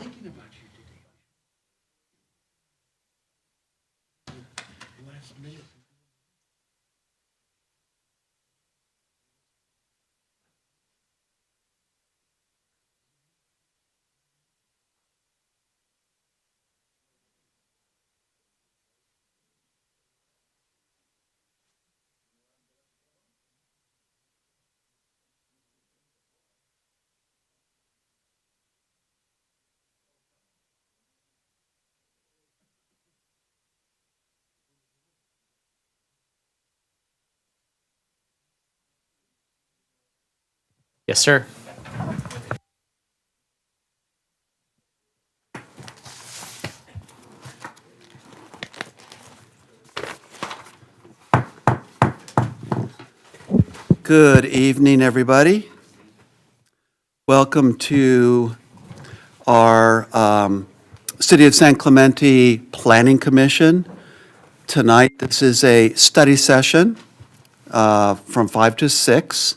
thinking about you today. Last minute. Yes, sir. Good evening, everybody. Welcome to our City of San Clemente Planning Commission. Tonight, this is a study session from 5 to 6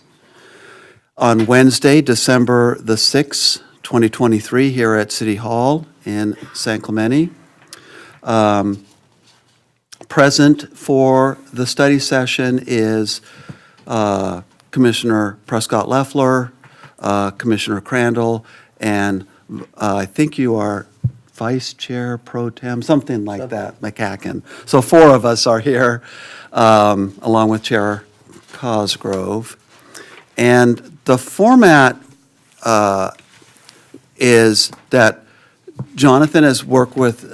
on Wednesday, December the 6th, 2023, here at City Hall in San Clemente. Present for the study session is Commissioner Prescott Leffler, Commissioner Crandall, and I think you are Vice Chair Pro Tem, something like that, McCacken. So 4 of us are here, along with Chair Cosgrove. And the format is that Jonathan has worked with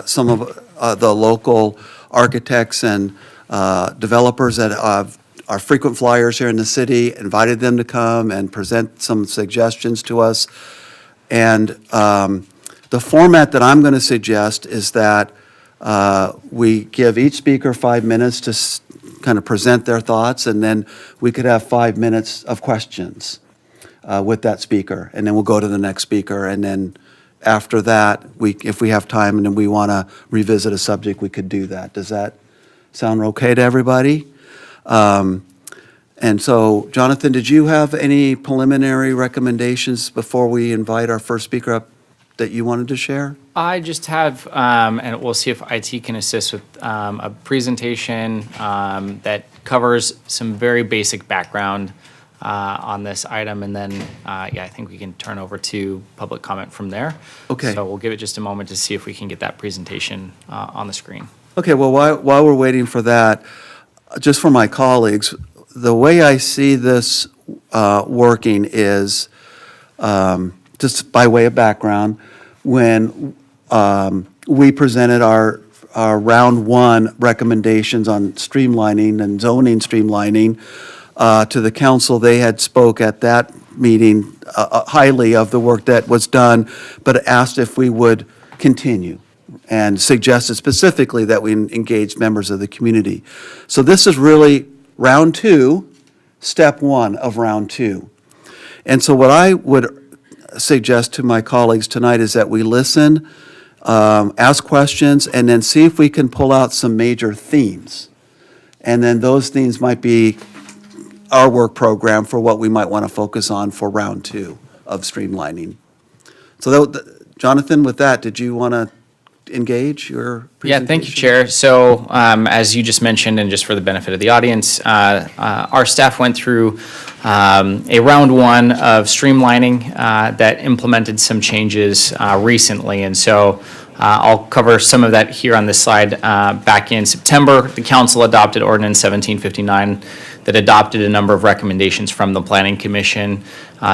some of the local architects and developers that are frequent flyers here in the city, invited them to come and present some suggestions to us. And the format that I'm going to suggest is that we give each speaker 5 minutes to kind of present their thoughts, and then we could have 5 minutes of questions with that speaker, and then we'll go to the next speaker, and then after that, if we have time and then we want to revisit a subject, we could do that. Does that sound okay to everybody? And so, Jonathan, did you have any preliminary recommendations before we invite our first speaker up that you wanted to share? I just have, and we'll see if IT can assist with a presentation that covers some very basic background on this item, and then, yeah, I think we can turn over to public comment from there. Okay. So we'll give it just a moment to see if we can get that presentation on the screen. Okay, well, while we're waiting for that, just for my colleagues, the way I see this working is, just by way of background, when we presented our round 1 recommendations on streamlining and zoning streamlining to the council, they had spoke at that meeting highly of the work that was done, but asked if we would continue and suggested specifically that we engage members of the community. So this is really round 2, step 1 of round 2. And so what I would suggest to my colleagues tonight is that we listen, ask questions, and then see if we can pull out some major themes. And then those themes might be our work program for what we might want to focus on for round 2 of streamlining. So Jonathan, with that, did you want to engage your presentation? Yeah, thank you, Chair. So as you just mentioned, and just for the benefit of the audience, our staff went through a round 1 of streamlining that implemented some changes recently. And so I'll cover some of that here on this slide. Back in September, the council adopted Ordinance 1759 that adopted a number of recommendations from the Planning Commission.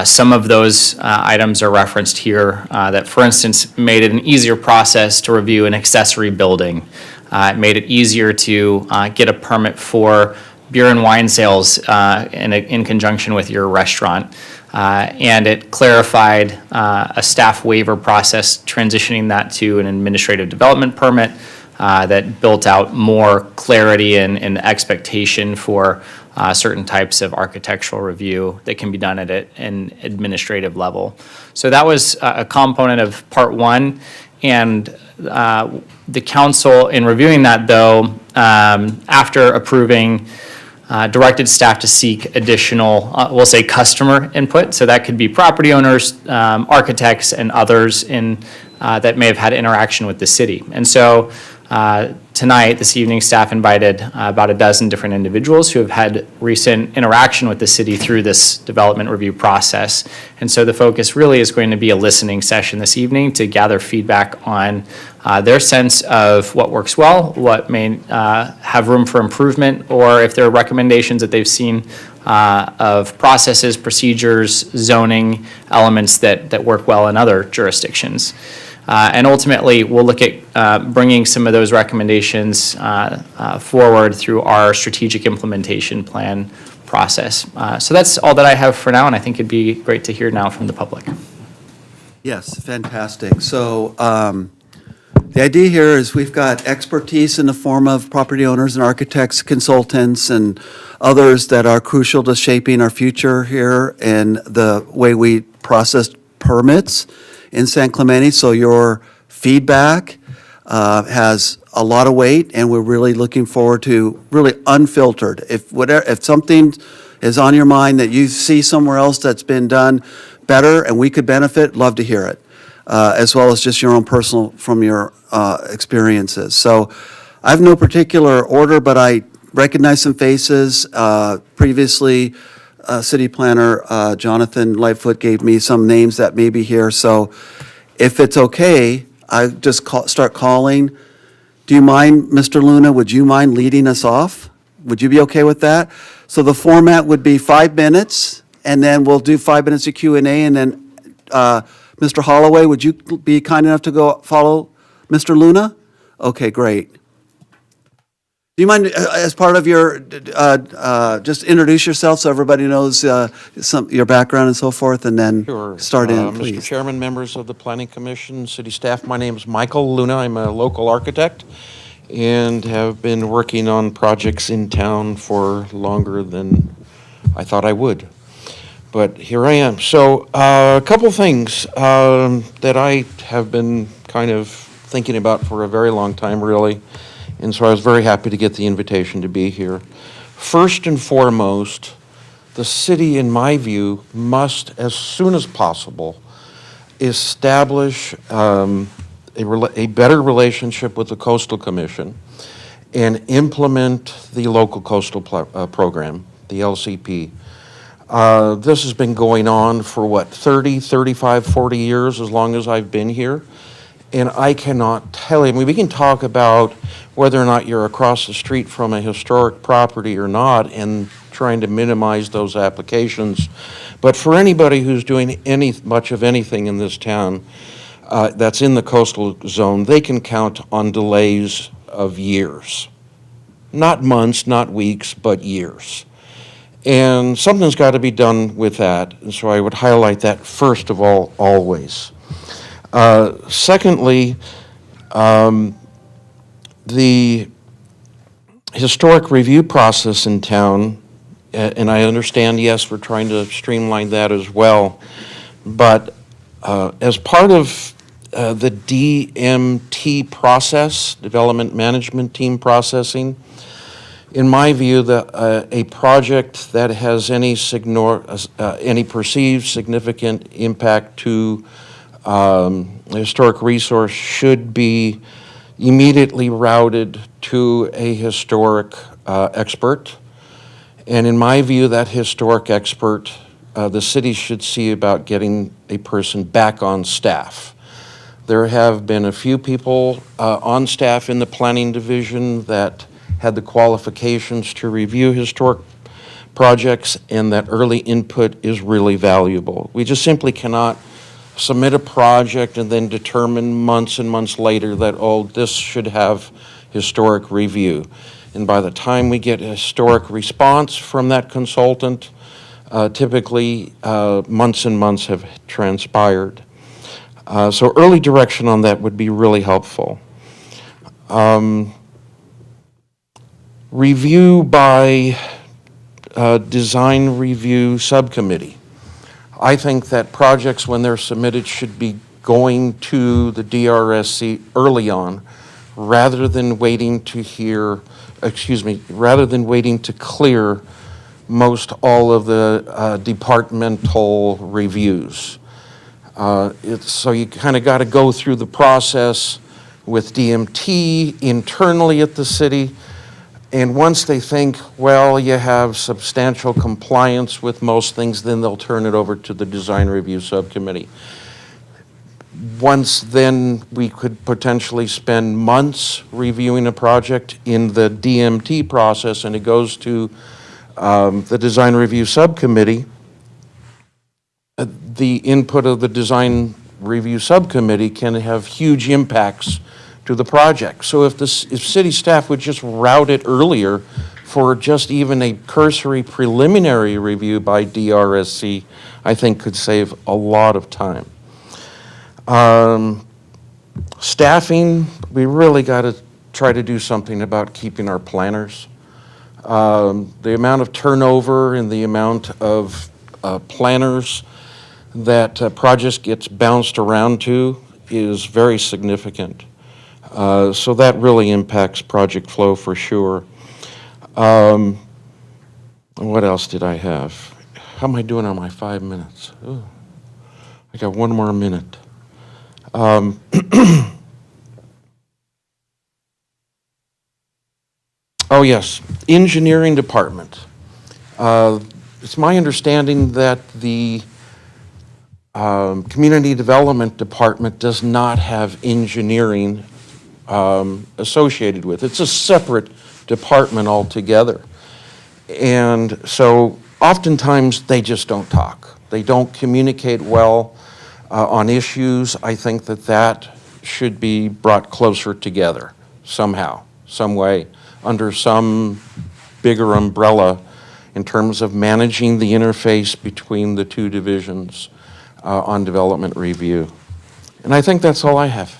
Some of those items are referenced here that, for instance, made it an easier process to review an accessory building. It made it easier to get a permit for beer and wine sales in conjunction with your restaurant. And it clarified a staff waiver process, transitioning that to an administrative development permit that built out more clarity and expectation for certain types of architectural review that can be done at an administrative level. So that was a component of part 1. And the council, in reviewing that, though, after approving, directed staff to seek additional, we'll say, customer input. So that could be property owners, architects, and others in that may have had interaction with the city. And so tonight, this evening, staff invited about a dozen different individuals who have had recent interaction with the city through this development review process. And so the focus really is going to be a listening session this evening to gather feedback on their sense of what works well, what may have room for improvement, or if there are recommendations that they've seen of processes, procedures, zoning elements that work well in other jurisdictions. And ultimately, we'll look at bringing some of those recommendations forward through our strategic implementation plan process. So that's all that I have for now, and I think it'd be great to hear now from the public. Yes, fantastic. So the idea here is we've got expertise in the form of property owners and architects, consultants, and others that are crucial to shaping our future here and the way we process permits in San Clemente. So your feedback has a lot of weight, and we're really looking forward to really unfiltered. If something is on your mind that you see somewhere else that's been done better and we could benefit, love to hear it, as well as just your own personal from your experiences. So I have no particular order, but I recognize some faces. Previously, City Planner Jonathan Lightfoot gave me some names that may be here. So if it's okay, I just start calling. Do you mind, Mr. Luna, would you mind leading us off? Would you be okay with that? So the format would be 5 minutes, and then we'll do 5 minutes of Q&A, and then Mr. Holloway, would you be kind enough to go follow Mr. Luna? Okay, great. Do you mind, as part of your, just introduce yourself so everybody knows your background and so forth, and then Sure. start in, Mr. please. Chairman, members of the Planning Commission, city staff, my name is Michael Luna. I'm a local architect and have been working on projects in town for longer than I thought I would. But here I am. So a couple things that I have been kind of thinking about for a very long time, really. And so I was very happy to get the invitation to be here. First and foremost, the city, in my view, must, as soon as possible, establish a better relationship with the Coastal Commission and implement the local coastal program, the LCP. This has been going on for 30, 35, 40 years, as long as I've been here. And I cannot tell you, I mean, we can talk about whether or not you're across the street from a historic property or not and trying to minimize those applications. But for anybody who's doing much of anything in this town that's in the coastal zone, they can count on delays of years. Not months, not weeks, but years. And something's got to be done with that. And so I would highlight that first of all, always. Secondly, the historic review process in town, and I understand, yes, we're trying to streamline that as well, but as part of the DMT process, Development Management Team Processing, in my view, a project that has any perceived significant impact to a historic resource should be immediately routed to a historic expert. And in my view, that historic expert, the city should see about getting a person back on staff. There have been a few people on staff in the planning division that had the qualifications to review historic projects, and that early input is really valuable. We just simply cannot submit a project and then determine months and months later that, oh, this should have historic review. And by the time we get a historic response from that consultant, typically months and months have transpired. So early direction on that would be really helpful. Review by design review subcommittee. I think that projects, when they're submitted, should be going to the DRSC early on, rather than waiting to clear most all of the departmental reviews. So you kind of got to go through the process with DMT internally at the city. And once they think, well, you have substantial compliance with most things, then they'll turn it over to the design review subcommittee. Once then, we could potentially spend months reviewing a project in the DMT process, and it goes to the design review subcommittee. The input of the design review subcommittee can have huge impacts to the project. So if city staff would just route it earlier for just even a cursory preliminary review by DRSC, I think could save a lot of time. Staffing, we really got to try to do something about keeping our planners. The amount of turnover and the amount of planners that projects gets bounced around to is very significant. So that really impacts project flow for sure. What else did I have? How am I doing on my 5 minutes? Ooh, I got one more minute. Oh yes, engineering department. It's my understanding that the community development department does not have engineering associated with it. It's a separate department altogether. And so oftentimes they just don't talk. They don't communicate well on issues. I think that should be brought closer together somehow, some way, under some bigger umbrella in terms of managing the interface between the two divisions on development review. And I think that's all I have.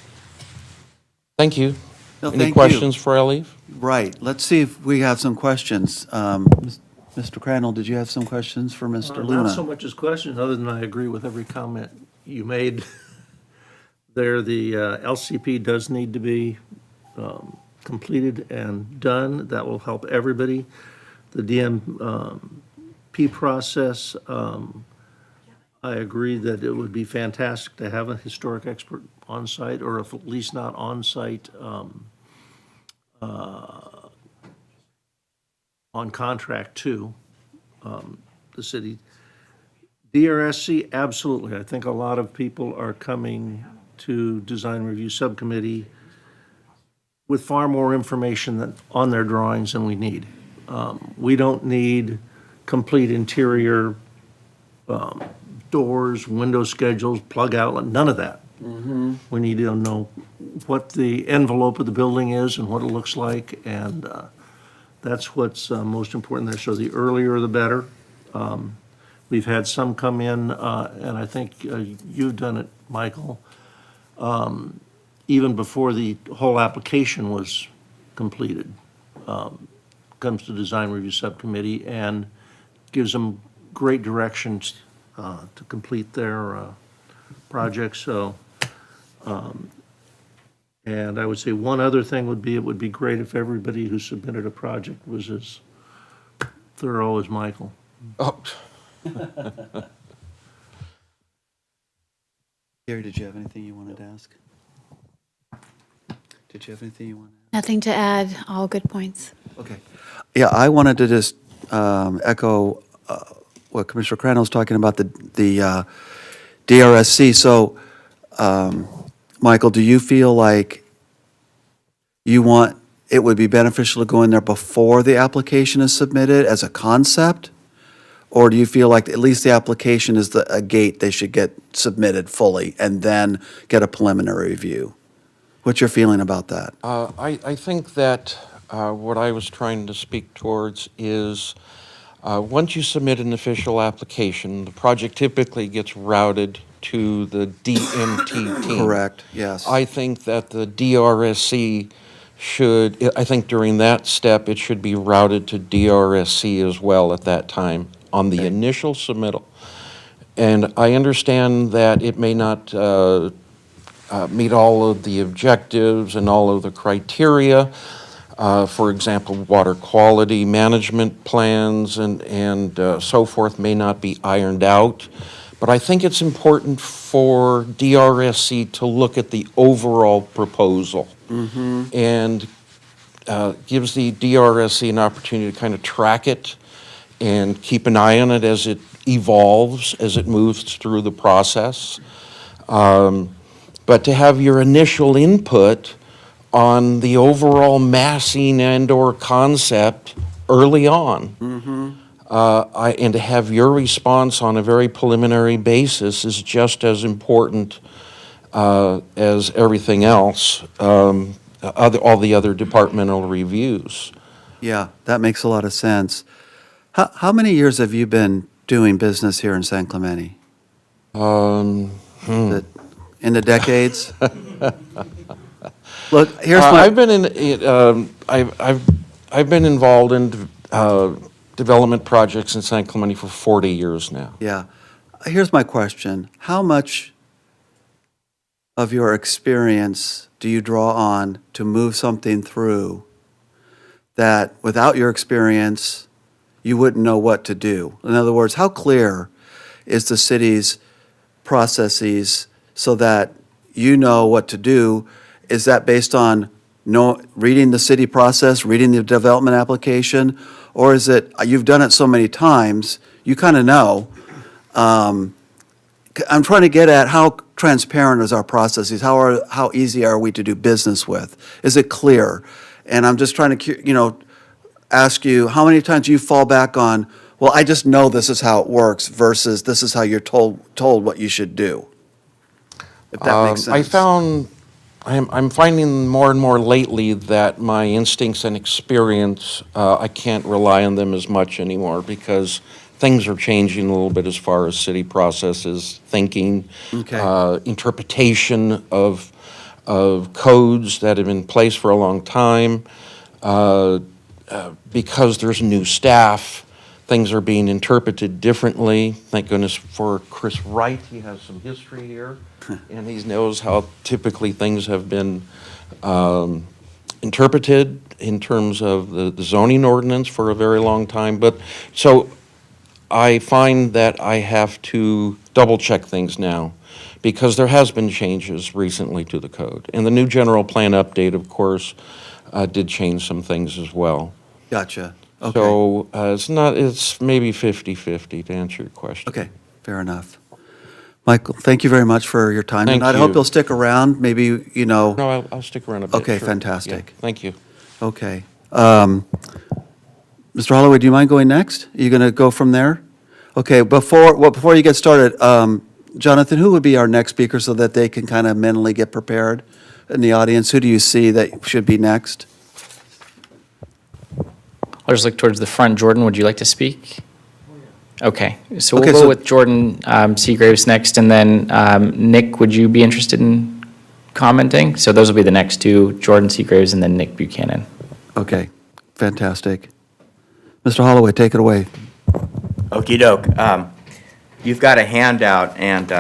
Thank you. No, Any thank you. questions before I leave? Right, let's see if we have some questions. Mr. Crandall, did you have some questions for Mr. Luna? Not so much as questions, other than I agree with every comment you made there. The LCP does need to be completed and done. That will help everybody. The DMP process, I agree that it would be fantastic to have a historic expert on site, or if at least not on site, on contract to the city. DRSC, absolutely. I think a lot of people are coming to design review subcommittee with far more information on their drawings than we need. We don't need complete interior doors, window schedules, plug outlet, none of that. We need to know what the envelope of the building is and what it looks like, and that's what's most important there. So the earlier the better. We've had some come in, and I think you've done it, Michael, even before the whole application was completed. Comes to design review subcommittee and gives them great directions to complete their project. So, and I would say one other thing would be, it would be great if everybody who submitted a project was as thorough as Michael. Oh, Gary, did you have anything you wanted to ask? Did you have anything you wanted to ask? Nothing to add, all good points. Okay. Yeah, I wanted to just echo what Commissioner Crandall was talking about, the DRSC. So, Michael, do you feel like it would be beneficial to go in there before the application is submitted as a concept? Or do you feel like at least the application is a gate they should get submitted fully and then get a preliminary review? What's your feeling about that? I think that what I was trying to speak towards is once you submit an official application, the project typically gets routed to the DMT team. Correct, yes. I think that the DRSC I think during that step, it should be routed to DRSC as well at that time on the initial submittal. And I understand that it may not meet all of the objectives and all of the criteria. For example, water quality management plans and so forth may not be ironed out. But I think it's important for DRSC to look at the overall proposal. And gives the DRSC an opportunity to kind of track it and keep an eye on it as it evolves, as it moves through the process. But to have your initial input on the overall massing and/or concept early on. And to have your response on a very preliminary basis is just as important as everything else, all the other departmental reviews. Yeah, that makes a lot of sense. How many years have you been doing business here in San Clemente? Is it in the decades? Look, here's my. I've been involved in development projects in San Clemente for 40 years now. Yeah. Here's my question. How much of your experience do you draw on to move something through that without your experience, you wouldn't know what to do? In other words, how clear is the city's processes so that you know what to do? Is that based on reading the city process, reading the development application? Or is it, you've done it so many times, you kind of know? I'm trying to get at how transparent is our processes? How easy are we to do business with? Is it clear? And I'm just trying to, ask you, how many times you fall back on, well, I just know this is how it works versus this is how you're told what you should do? If that makes sense. I'm finding more and more lately that my instincts and experience, I can't rely on them as much anymore because things are changing a little bit as far as city processes, thinking, Okay. Interpretation of codes that have been in place for a long time. Because there's new staff, things are being interpreted differently. Thank goodness for Chris Wright, he has some history here, and he knows how typically things have been interpreted in terms of the zoning ordinance for a very long time. But so I find that I have to double check things now because there has been changes recently to the code. And the new general plan update, of course, did change some things as well. Gotcha. Okay. So it's maybe 50-50 to answer your question. Okay, fair enough. Michael, thank you very much for your time Thank tonight. I hope you. you'll stick around, maybe, No, I'll stick around a bit. Okay, sure. fantastic. Yeah, thank you. Okay. Mr. Holloway, do you mind going next? Are you going to go from there? Okay, before you get started, Jonathan, who would be our next speaker so that they can kind of mentally get prepared in the audience? Who do you see that should be next? I'll just look towards the front. Jordan, would you like to speak? Okay, so we'll Okay, go so- with Jordan Seagraves next, and then Nick, would you be interested in commenting? So those will be the next two, Jordan Seagraves and then Nick Buchanan. Okay, fantastic. Mr. Holloway, take it away. Okey doke. You've got a handout, and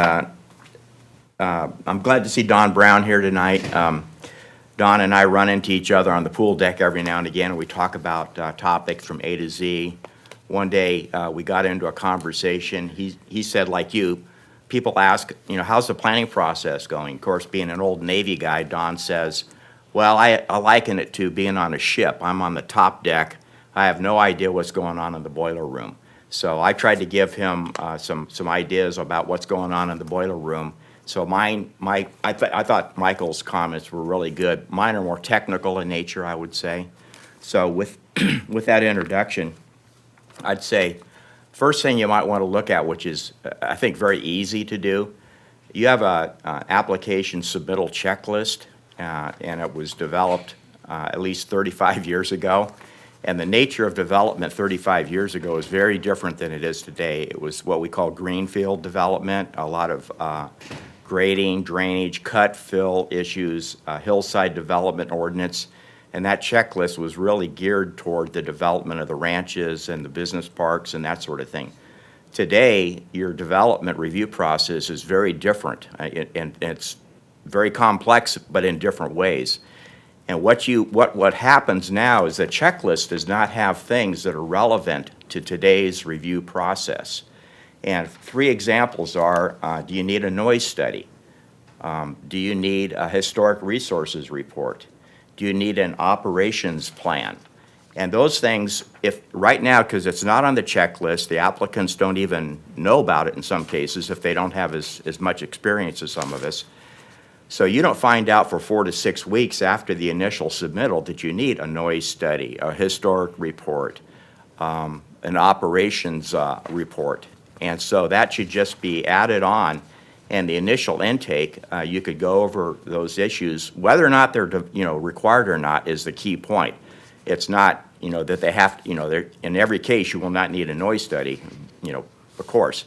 I'm glad to see Don Brown here tonight. Don and I run into each other on the pool deck every now and again, and we talk about topics from A to Z. One day, we got into a conversation. He said, like you, people ask, how's the planning process going? Of course, being an old Navy guy, Don says, well, I liken it to being on a ship. I'm on the top deck. I have no idea what's going on in the boiler room. So I tried to give him some ideas about what's going on in the boiler room. So I thought Michael's comments were really good. Mine are more technical in nature, I would say. So with that introduction, I'd say first thing you might want to look at, which is I think very easy to do, you have a application submittal checklist, and it was developed at least 35 years ago. And the nature of development 35 years ago is very different than it is today. It was what we call greenfield development, a lot of grading, drainage, cut, fill issues, hillside development ordinance, and that checklist was really geared toward the development of the ranches and the business parks and that sort of thing. Today, your development review process is very different, and it's very complex, but in different ways. And what happens now is the checklist does not have things that are relevant to today's review process. And three examples are, do you need a noise study? Do you need a historic resources report? Do you need an operations plan? And those things, if, right now, because it's not on the checklist, the applicants don't even know about it in some cases if they don't have as much experience as some of us. So you don't find out for 4 to 6 weeks after the initial submittal that you need a noise study, a historic report, an operations report. And so that should just be added on. And the initial intake, you could go over those issues. Whether or not they're, required or not is the key point. It's not, that they have, in every case, you will not need a noise study, of course.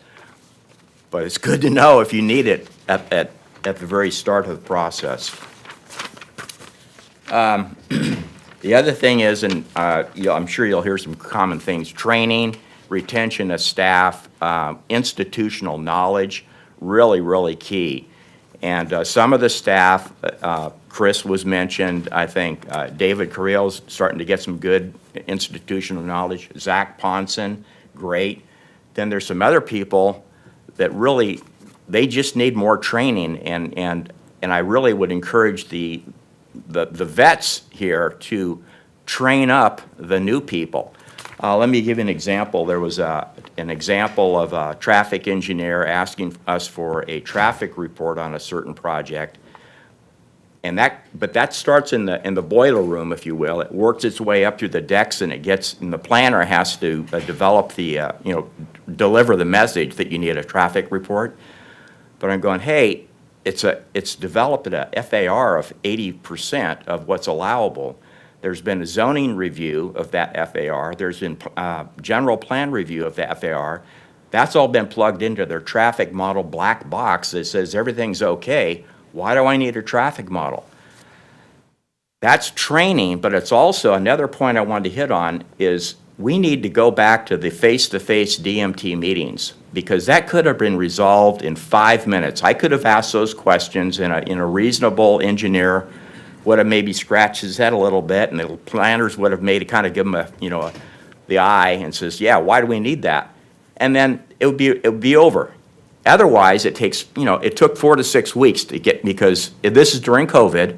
But it's good to know if you need it at the very start of the process. The other thing is, and I'm sure you'll hear some common things, training, retention of staff, institutional knowledge, really, really key. And some of the staff, Chris was mentioned, I think David Carrillo's starting to get some good institutional knowledge, Zach Ponson, great. Then there's some other people that really, they just need more training, and I really would encourage the vets here to train up the new people. Let me give you an example. There was an example of a traffic engineer asking us for a traffic report on a certain project. But that starts in the boiler room, if you will. It works its way up through the decks, and the planner has to develop deliver the message that you need a traffic report. But I'm going, hey, it's developed at a FAR of 80% of what's allowable. There's been a zoning review of that FAR. There's been general plan review of the FAR. That's all been plugged into their traffic model black box that says everything's okay. Why do I need a traffic model? That's training, but it's also another point I wanted to hit on is we need to go back to the face-to-face DMT meetings, because that could have been resolved in 5 minutes. I could have asked those questions, and a reasonable engineer would have maybe scratched his head a little bit, and the planners would have maybe kind of give him the eye and says, yeah, why do we need that? And then it would be over. Otherwise, it takes, it took 4 to 6 weeks to get, because this is during COVID,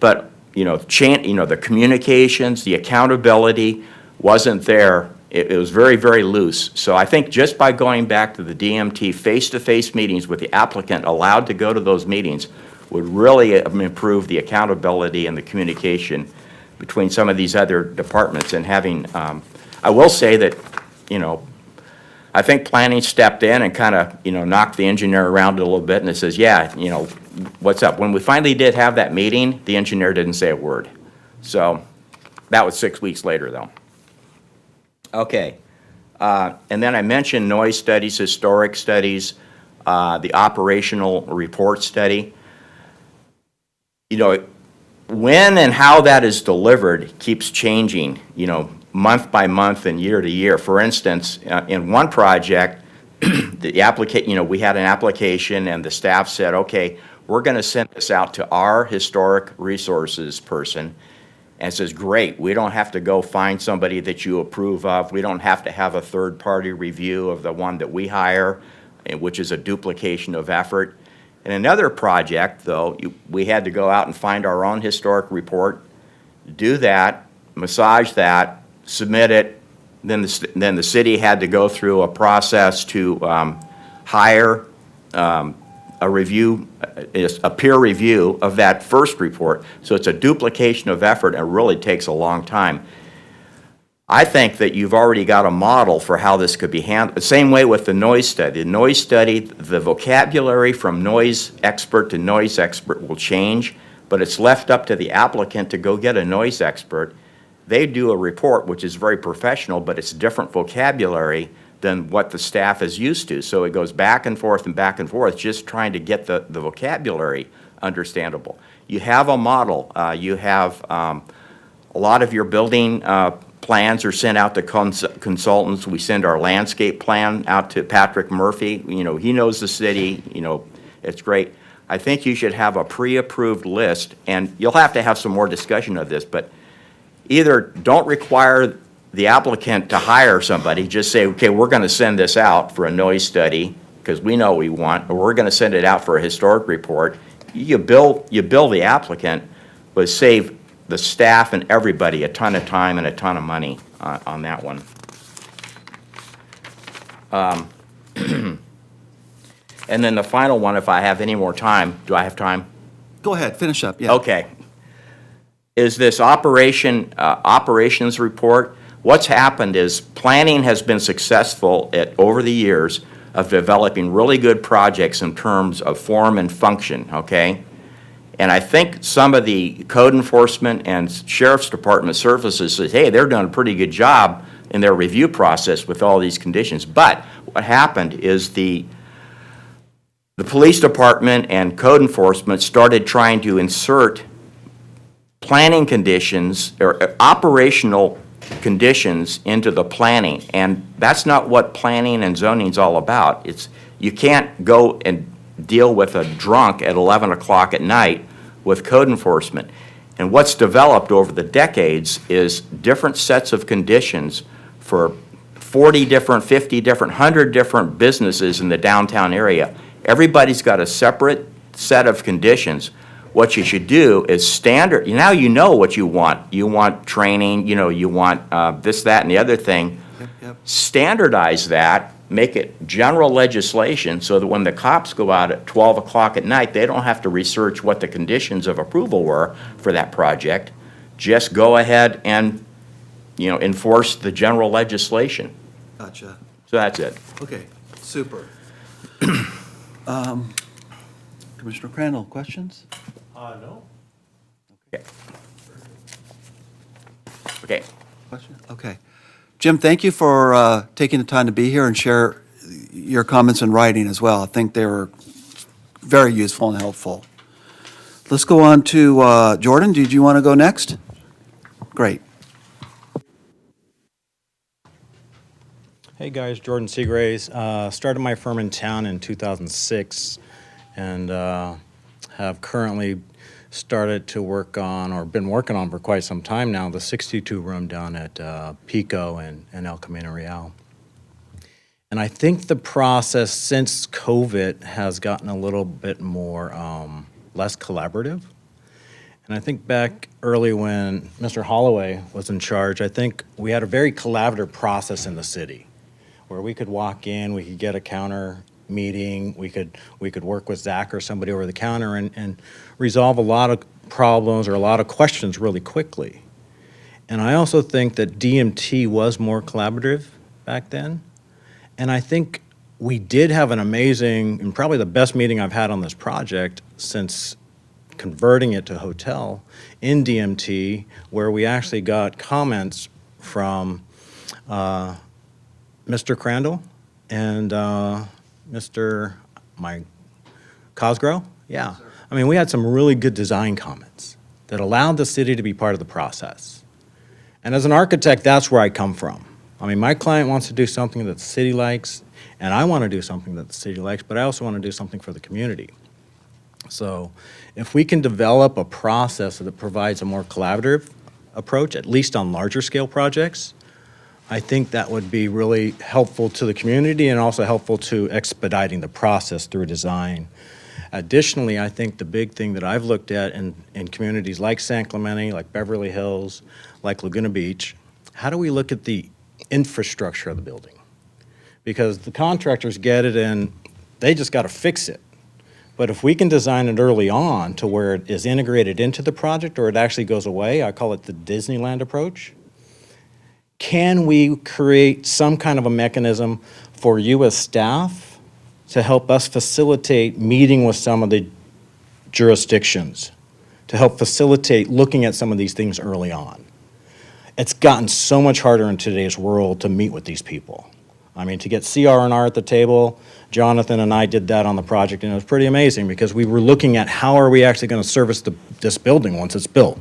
but, the communications, the accountability wasn't there. It was very, very loose. So I think just by going back to the DMT face-to-face meetings with the applicant allowed to go to those meetings would really improve the accountability and the communication between some of these other departments. And having, I will say that, I think planning stepped in and kind of, knocked the engineer around a little bit, and it says, yeah, what's up? When we finally did have that meeting, the engineer didn't say a word. So that was 6 weeks later, though. Okay. And then I mentioned noise studies, historic studies, the operational report study. When and how that is delivered keeps changing, month by month and year to year. For instance, in one project, we had an application and the staff said, okay, we're going to send this out to our historic resources person. And it says, great, we don't have to go find somebody that you approve of. We don't have to have a third-party review of the one that we hire, which is a duplication of effort. In another project, though, we had to go out and find our own historic report, do that, massage that, submit it. Then the city had to go through a process to hire a review, a peer review of that first report. So it's a duplication of effort and really takes a long time. I think that you've already got a model for how this could be handled. The same way with the noise study. The noise study, the vocabulary from noise expert to noise expert will change, but it's left up to the applicant to go get a noise expert. They do a report, which is very professional, but it's different vocabulary than what the staff is used to. So it goes back and forth, just trying to get the vocabulary understandable. You have a model. You have a lot of your building plans are sent out to consultants. We send our landscape plan out to Patrick Murphy. He knows the city. It's great. I think you should have a pre-approved list, and you'll have to have some more discussion of this, but either don't require the applicant to hire somebody, just say, okay, we're going to send this out for a noise study, because we know we want, or we're going to send it out for a historic report. You bill the applicant, but save the staff and everybody a ton of time and a ton of money on that one. And then the final one, if I have any more time, do I have time? Go ahead, finish up, yeah. Okay. Is this operations report? What's happened is planning has been successful over the years of developing really good projects in terms of form and function, okay? And I think some of the code enforcement and sheriff's department services says, hey, they're doing a pretty good job in their review process with all these conditions. But what happened is the police department and code enforcement started trying to insert planning conditions or operational conditions into the planning, and that's not what planning and zoning is all about. You can't go and deal with a drunk at 11 o'clock at night with code enforcement. And what's developed over the decades is different sets of conditions for 40 different, 50 different, 100 different businesses in the downtown area. Everybody's got a separate set of conditions. What you should do is standard, now you know what you want. You want training, you want this, that, and the other thing. Yep. Standardize that, make it general legislation so that when the cops go out at 12 o'clock at night, they don't have to research what the conditions of approval were for that project. Just go ahead and, enforce the general legislation. Gotcha. So that's it. Okay, super. Commissioner Crandall, questions? No. Okay. Question? Okay. Jim, thank you for taking the time to be here and share your comments in writing as well. I think they were very useful and helpful. Let's go on to Jordan. Did you want to go next? Great. Hey guys, Jordan Seagrays. Started my firm in town in 2006 and have currently started to work on, or been working on for quite some time now, the 62 room down at Pico and El Camino Real. And I think the process since COVID has gotten a little bit more, less collaborative. And I think back early when Mr. Holloway was in charge, I think we had a very collaborative process in the city where we could walk in, we could get a counter meeting, we could work with Zach or somebody over the counter and resolve a lot of problems or a lot of questions really quickly. And I also think that DMT was more collaborative back then. And I think we did have an amazing, and probably the best meeting I've had on this project since converting it to hotel in DMT, where we actually got comments from Mr. Crandall and Mr. Cosgrove. Yeah. I mean, we had some really good design comments that allowed the city to be part of the process. And as an architect, that's where I come from. I mean, my client wants to do something that the city likes, and I want to do something that the city likes, but I also want to do something for the community. So if we can develop a process that provides a more collaborative approach, at least on larger scale projects, I think that would be really helpful to the community and also helpful to expediting the process through design. Additionally, I think the big thing that I've looked at in communities like San Clemente, like Beverly Hills, like Laguna Beach, how do we look at the infrastructure of the building? Because the contractors get it and they just got to fix it. But if we can design it early on to where it is integrated into the project or it actually goes away, I call it the Disneyland approach. Can we create some kind of a mechanism for you as staff to help us facilitate meeting with some of the jurisdictions, to help facilitate looking at some of these things early on? It's gotten so much harder in today's world to meet with these people. I mean, to get CR&R at the table, Jonathan and I did that on the project, and it was pretty amazing because we were looking at how are we actually going to service this building once it's built,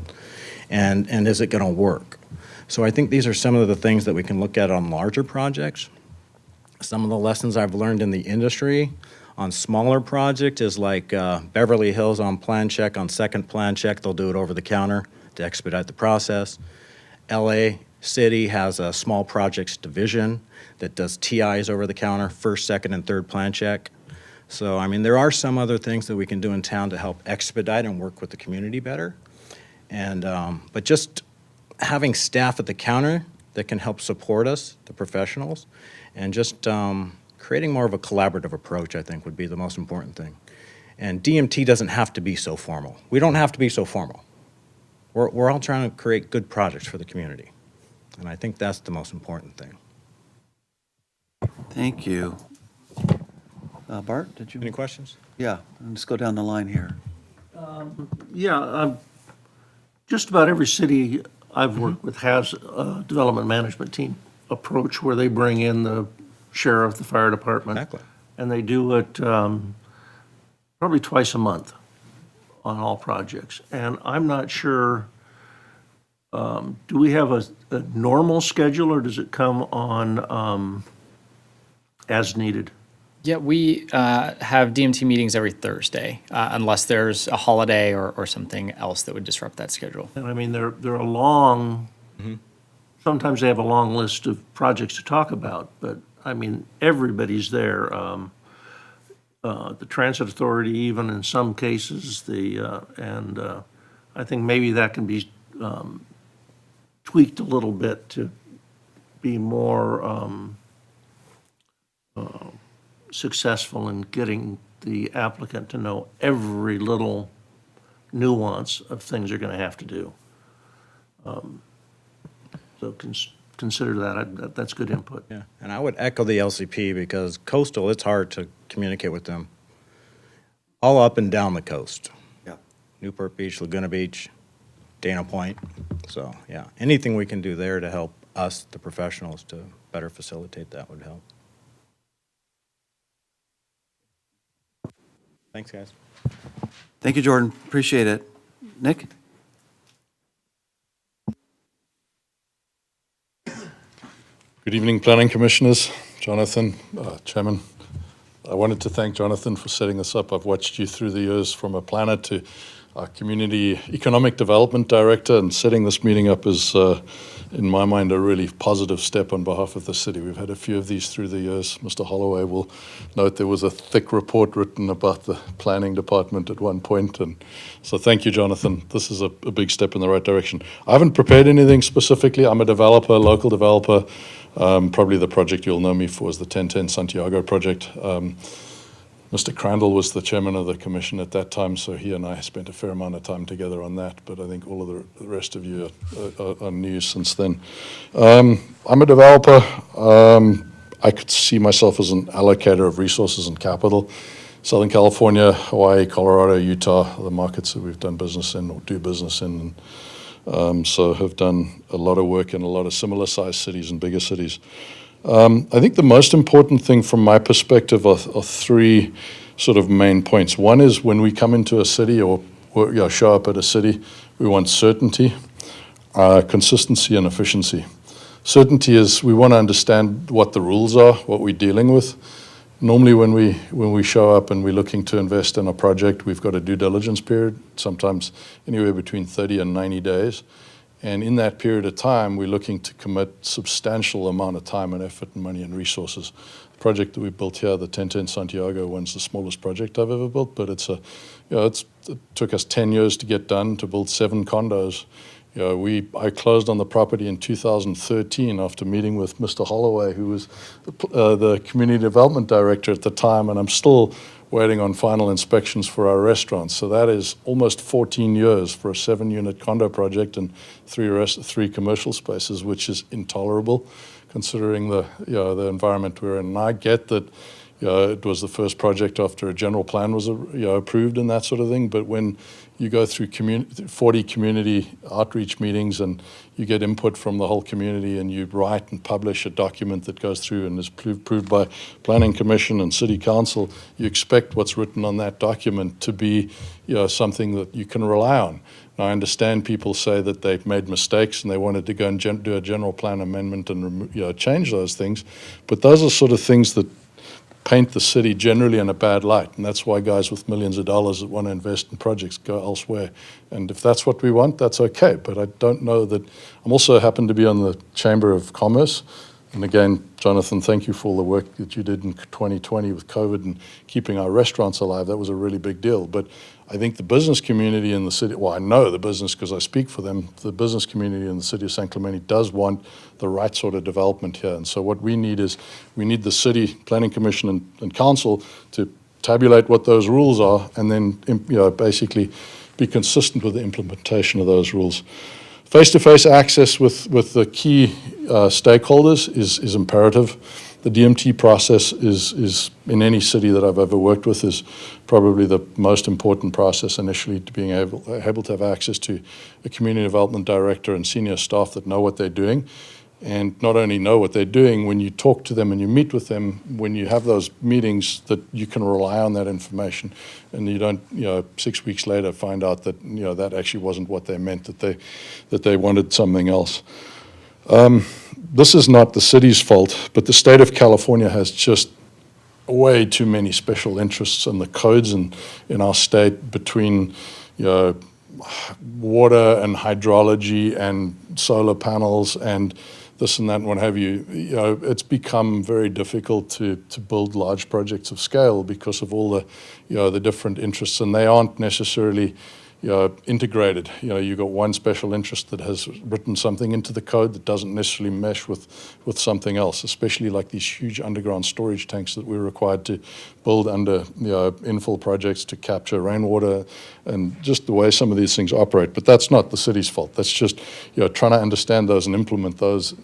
and is it going to work? So I think these are some of the things that we can look at on larger projects. Some of the lessons I've learned in the industry on smaller projects is like Beverly Hills on plan check, on second plan check, they'll do it over the counter to expedite the process. LA City has a small projects division that does TIs over the counter, first, second, and third plan check. So, I mean, there are some other things that we can do in town to help expedite and work with the community better. And, but just having staff at the counter that can help support us, the professionals, and just creating more of a collaborative approach, I think, would be the most important thing. And DMT doesn't have to be so formal. We don't have to be so formal. We're all trying to create good projects for the community. And I think that's the most important thing. Thank you. Bart, did you? Any questions? Yeah, let's go down the line here. Yeah, just about every city I've worked with has a development management team approach where they bring in the sheriff, the fire department. Exactly. And they do it probably twice a month on all projects. And I'm not sure, do we have a normal schedule or does it come on as needed? Yeah, we have DMT meetings every Thursday, unless there's a holiday or something else that would disrupt that schedule. And I mean, they're a long, sometimes they have a long list of projects to talk about, but I mean, everybody's there. The Transit Authority, even in some cases, I think maybe that can be tweaked a little bit to be more successful in getting the applicant to know every little nuance of things they're going to have to do. So consider that. That's good input. Yeah, and I would echo the LCP because coastal, it's hard to communicate with them. All up and down the coast. Yeah. Newport Beach, Laguna Beach, Dana Point. So, yeah, anything we can do there to help us, the professionals, to better facilitate that would help. Thanks, guys. Thank you, Jordan. Appreciate it. Nick? Good evening, Planning Commissioners. Jonathan, Chairman. I wanted to thank Jonathan for setting this up. I've watched you through the years from a planner to our Community Economic Development Director, and setting this meeting up is, in my mind, a really positive step on behalf of the city. We've had a few of these through the years. Mr. Holloway will note there was a thick report written about the planning department at one point, and so thank you, Jonathan. This is a big step in the right direction. I haven't prepared anything specifically. I'm a developer, local developer. Probably the project you'll know me for is the 1010 Santiago project. Mr. Crandall was the chairman of the commission at that time, so he and I spent a fair amount of time together on that, but I think all of the rest of you are new since then. I'm a developer. I could see myself as an allocator of resources and capital. Southern California, Hawaii, Colorado, Utah are the markets that we've done business in or do business in. So have done a lot of work in a lot of similar sized cities and bigger cities. I think the most important thing from my perspective are three sort of main points. One is when we come into a city or show up at a city, we want certainty, consistency, and efficiency. Certainty is we want to understand what the rules are, what we're dealing with. Normally when we show up and we're looking to invest in a project, we've got a due diligence period, sometimes anywhere between 30 and 90 days. And in that period of time, we're looking to commit substantial amount of time and effort and money and resources. The project that we built here, the 1010 Santiago one's the smallest project I've ever built, but it took us 10 years to get done to build 7 condos. I closed on the property in 2013 after meeting with Mr. Holloway, who was the community development director at the time, and I'm still waiting on final inspections for our restaurants. So that is almost 14 years for a 7-unit condo project and 3 commercial spaces, which is intolerable considering the environment we're in. And I get that it was the first project after a general plan was approved and that sort of thing, but when you go through 40 community outreach meetings and you get input from the whole community and you write and publish a document that goes through and is approved by Planning Commission and City Council, you expect what's written on that document to be something that you can rely on. Now, I understand people say that they've made mistakes and they wanted to go and do a general plan amendment and change those things, but those are sort of things that paint the city generally in a bad light. And that's why guys with millions of dollars that want to invest in projects go elsewhere. And if that's what we want, that's okay. But I don't know that. I'm also happen to be on the Chamber of Commerce. And again, Jonathan, thank you for all the work that you did in 2020 with COVID and keeping our restaurants alive. That was a really big deal. But I think the business community in the city, well, I know the business because I speak for them, the business community in the city of San Clemente does want the right sort of development here. And so what we need is, we need the city planning commission and council to tabulate what those rules are and then, basically be consistent with the implementation of those rules. Face-to-face access with the key stakeholders is imperative. The DMT process is, in any city that I've ever worked with, is probably the most important process initially, to being able to have access to a community development director and senior staff that know what they're doing. And not only know what they're doing, when you talk to them and you meet with them, when you have those meetings, that you can rely on that information, and you don't, 6 weeks later find out that, that actually wasn't what they meant, that they wanted something else. This is not the city's fault, but the state of California has just way too many special interests in the codes in our state between, water and hydrology and solar panels and this and that and what have you. It's become very difficult to build large projects of scale because of all the, the different interests, and they aren't necessarily, integrated. You've got one special interest that has written something into the code that doesn't necessarily mesh with something else, especially like these huge underground storage tanks that we're required to build under, infill projects to capture rainwater, and just the way some of these things operate. But that's not the city's fault. That's just, trying to understand those and implement those.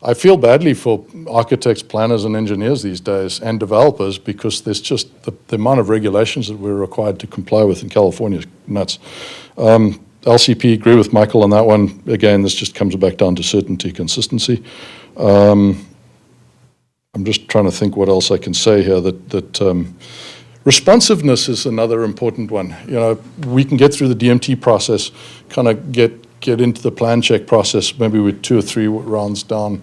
I feel badly for architects, planners, and engineers these days, and developers, because there's just the amount of regulations that we're required to comply with in California is nuts. LCP, agree with Michael on that one. Again, this just comes back down to certainty, consistency. I'm just trying to think what else I can say here. Responsiveness is another important one. We can get through the DMT process, kind of get into the plan check process, maybe with 2 or 3 rounds down.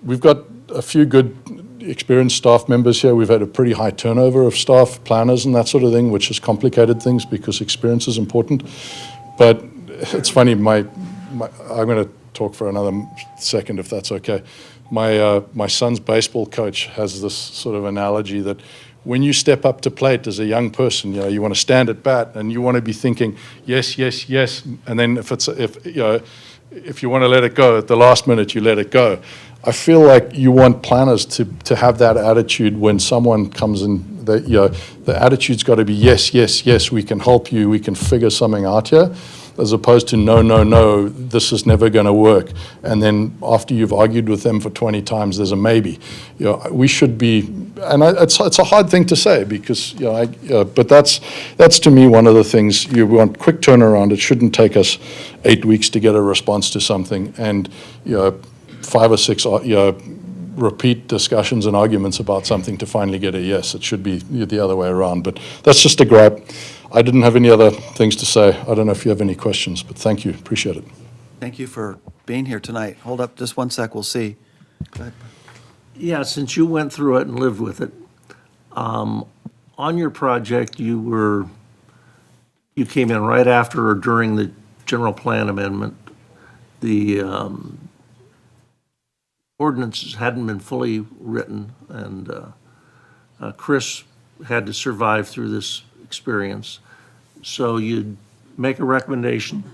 We've got a few good experienced staff members here. We've had a pretty high turnover of staff, planners and that sort of thing, which has complicated things because experience is important. But it's funny, I'm going to talk for another second if that's okay. My son's baseball coach has this sort of analogy that when you step up to plate as a young person, you want to stand at bat and you want to be thinking, yes, yes, yes. And then if you want to let it go, at the last minute you let it go. I feel like you want planners to have that attitude when someone comes in, the attitude's got to be yes, yes, yes, we can help you, we can figure something out here, as opposed to no, no, no, this is never going to work. And then after you've argued with them for 20 times, there's a maybe. We should be, and it's a hard thing to say because, but that's to me one of the things. You want quick turnaround. It shouldn't take us 8 weeks to get a response to something, and 5 or 6 repeat discussions and arguments about something to finally get a yes. It should be the other way around, but that's just a gripe. I didn't have any other things to say. I don't know if you have any questions, but thank you. Appreciate it. Thank you for being here tonight. Hold up just one sec, we'll see. Go ahead. Yeah, since you went through it and lived with it, on your project, you came in right after or during the general plan amendment. The ordinances hadn't been fully written, and Chris had to survive through this experience. So you'd make a recommendation,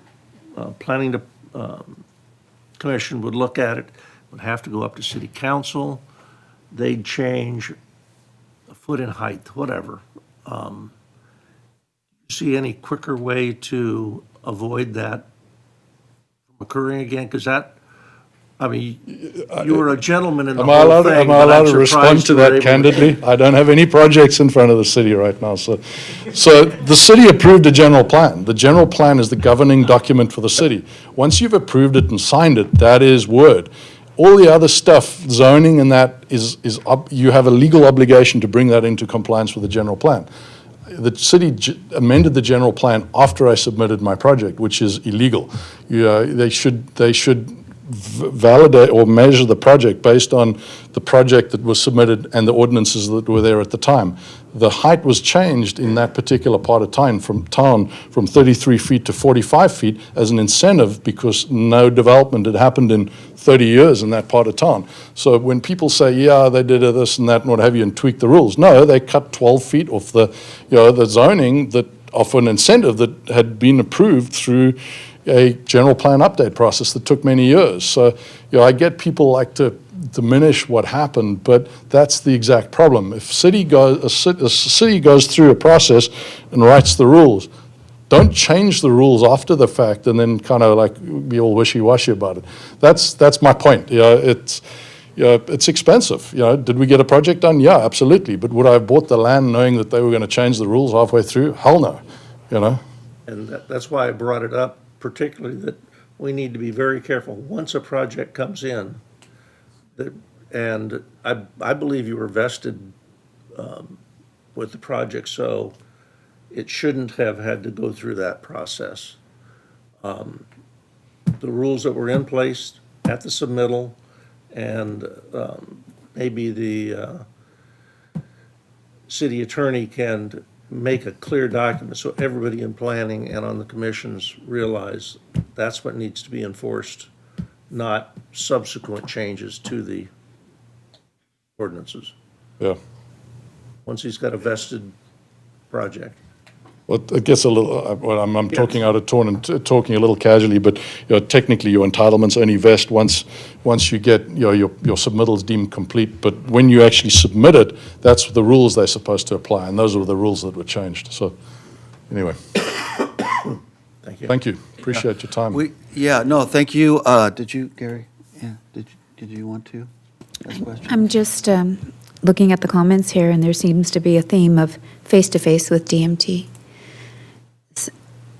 planning commission would look at it, would have to go up to city council, they'd change a foot in height, whatever. See any quicker way to avoid that from occurring again? Because that, you were a gentleman in the whole thing. Am I but I'm allowed to respond surprised to you were that able to- candidly? I don't have any projects in front of the city right now. So the city approved a general plan. The general plan is the governing document for the city. Once you've approved it and signed it, that is word. All the other stuff, zoning and that, you have a legal obligation to bring that into compliance with the general plan. The city amended the general plan after I submitted my project, which is illegal. They should validate or measure the project based on the project that was submitted and the ordinances that were there at the time. The height was changed in that particular part of town from 33 feet to 45 feet as an incentive because no development had happened in 30 years in that part of town. So when people say, yeah, they did this and that and what have you and tweak the rules, no, they cut 12 feet off the zoning that of an incentive that had been approved through a general plan update process that took many years. So, I get people like to diminish what happened, but that's the exact problem. If a city goes through a process and writes the rules, don't change the rules after the fact and then kind of like be all wishy-washy about it. That's my point. It's expensive. Did we get a project done? Yeah, absolutely. But would I have bought the land knowing that they were going to change the rules halfway through? Hell no. And that's why I brought it up, particularly that we need to be very careful once a project comes in. And I believe you were vested with the project, so it shouldn't have had to go through that process. The rules that were in place at the submittal, and maybe the city attorney can make a clear document so everybody in planning and on the commissions realize that's what needs to be enforced, not subsequent changes to the ordinances, Yeah. once he's got a vested project. Well, it gets a little, well, I'm talking out of turn and talking a little casually, but technically your entitlements only vest once you get your submittals deemed complete. But when you actually submit it, that's the rules they're supposed to apply, and those are the rules that were changed. So anyway. Thank you. Thank you. Appreciate your time. Thank you. Did you, Gary? Yeah, did you want to ask a question? I'm just looking at the comments here, and there seems to be a theme of face-to-face with DMT.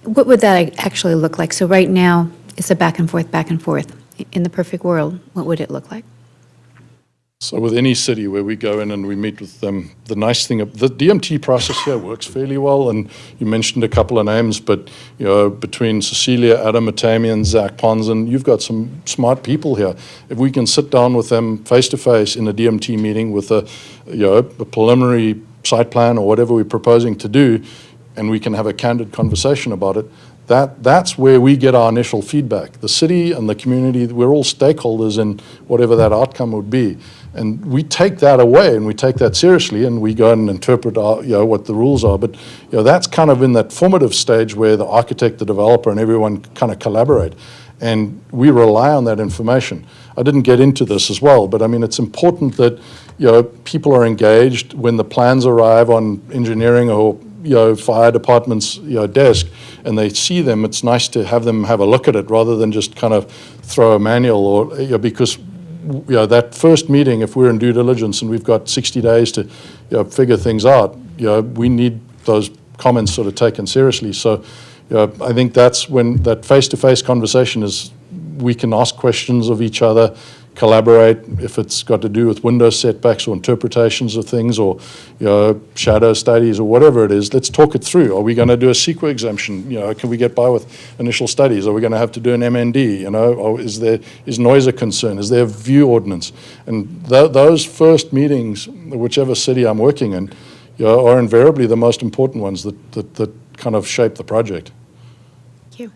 What would that actually look like? So right now, it's a back and forth, back and forth. In the perfect world, what would it look like? So with any city where we go in and we meet with them, the nice thing, the DMT process here works fairly well, and you mentioned a couple of names, but between Cecilia, Adam Matamian, Zach Ponson, you've got some smart people here. If we can sit down with them face-to-face in a DMT meeting with a preliminary site plan or whatever we're proposing to do, and we can have a candid conversation about it, that's where we get our initial feedback. The city and the community, we're all stakeholders in whatever that outcome would be. And we take that away and we take that seriously and we go and interpret what the rules are. But that's kind of in that formative stage where the architect, the developer, and everyone kind of collaborate. And we rely on that information. I didn't get into this as well, but I mean, it's important that people are engaged when the plans arrive on engineering or fire department's desk and they see them. It's nice to have them have a look at it rather than just kind of throw a manual or because that first meeting, if we're in due diligence and we've got 60 days to figure things out, we need those comments sort of taken seriously. So I think that's when that face-to-face conversation is, we can ask questions of each other, collaborate if it's got to do with window setbacks or interpretations of things or shadow studies or whatever it is. Let's talk it through. Are we going to do a CEQA exemption? Can we get by with initial studies? Are we going to have to do an MND? Or is noise a concern? Is there a view ordinance? And those first meetings, whichever city I'm working in, are invariably the most important ones that kind of shape the project. Thank you.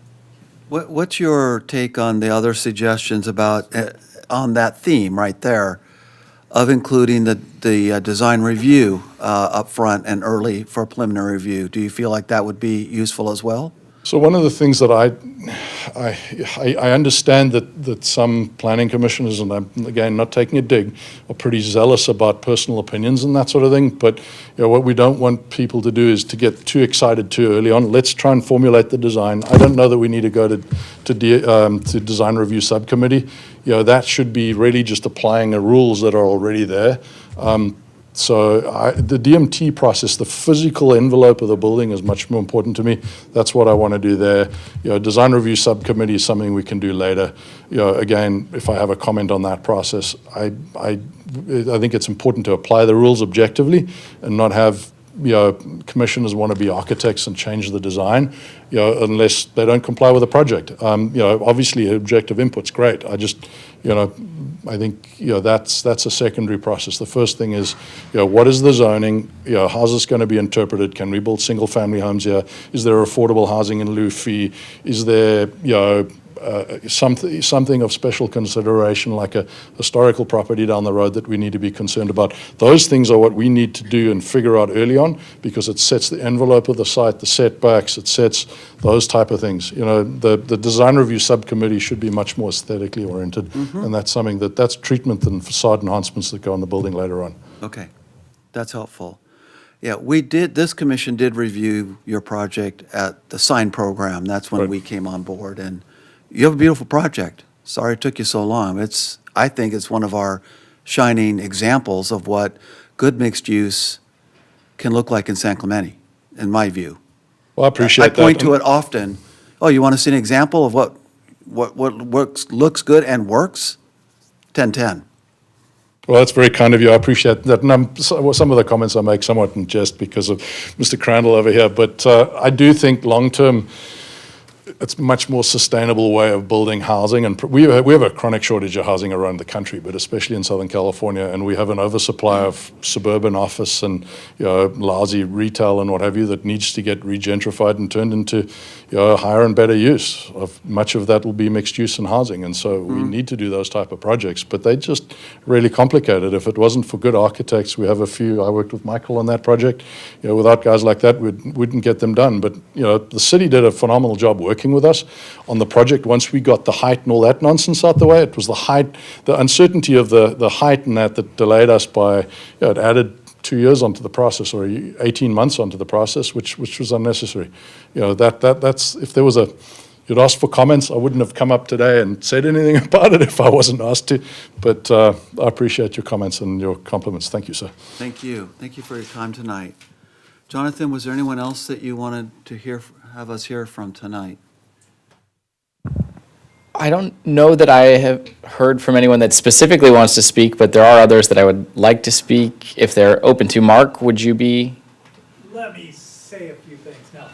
What's your take on the other suggestions about, on that theme right there, of including the design review up front and early for preliminary review? Do you feel like that would be useful as well? So one of the things that I understand that some planning commissioners, and I'm again not taking a dig, are pretty zealous about personal opinions and that sort of thing. But what we don't want people to do is to get too excited too early on. Let's try and formulate the design. I don't know that we need to go to design review subcommittee. That should be really just applying the rules that are already there. So the DMT process, the physical envelope of the building is much more important to me. That's what I want to do there. Design review subcommittee is something we can do later. Again, if I have a comment on that process, I think it's important to apply the rules objectively and not have commissioners want to be architects and change the design, unless they don't comply with the project. Obviously, objective input's great. I think, that's a secondary process. The first thing is, what is the zoning? How's this going to be interpreted? Can we build single-family homes here? Is there affordable housing in lieu fee? Is there, something of special consideration, like a historical property down the road that we need to be concerned about? Those things are what we need to do and figure out early on, because it sets the envelope of the site, the setbacks, it sets those type of things. The design review subcommittee should be much more aesthetically oriented, and that's something that's treatment and facade enhancements that go on the building later on. Okay, that's helpful. Yeah, this commission did review your project at the sign program. That's when Right. we came on board, and you have a beautiful project. Sorry it took you so long. I think it's one of our shining examples of what good mixed use can look like in San Clemente, in my view. Well, I appreciate that. I point to it often. Oh, you want to see an example of what looks good and works? 10-10. Well, that's very kind of you. I appreciate that. And some of the comments I make somewhat in jest because of Mr. Crandall over here. But I do think long-term, it's a much more sustainable way of building housing. And we have a chronic shortage of housing around the country, but especially in Southern California. And we have an oversupply of suburban office and lousy retail and what have you that needs to get regentrified and turned into higher and better use. Much of that will be mixed use and housing. And so we need to do those type of projects. But they just really complicated. If it wasn't for good architects, we have a few. I worked with Michael on that project. Without guys like that, we wouldn't get them done. But the city did a phenomenal job working with us on the project. Once we got the height and all that nonsense out the way, it was the height, the uncertainty of the height and that delayed us by, it added 2 years onto the process, or 18 months onto the process, which was unnecessary. That's, if there was you'd asked for comments, I wouldn't have come up today and said anything about it if I wasn't asked to. But I appreciate your comments and your compliments. Thank you, sir. Thank you. Thank you for your time tonight. Jonathan, was there anyone else that you wanted to have us hear from tonight? I don't know that I have heard from anyone that specifically wants to speak, but there are others that I would like to speak if they're open to. Mark, would you be? Let me say a few things now.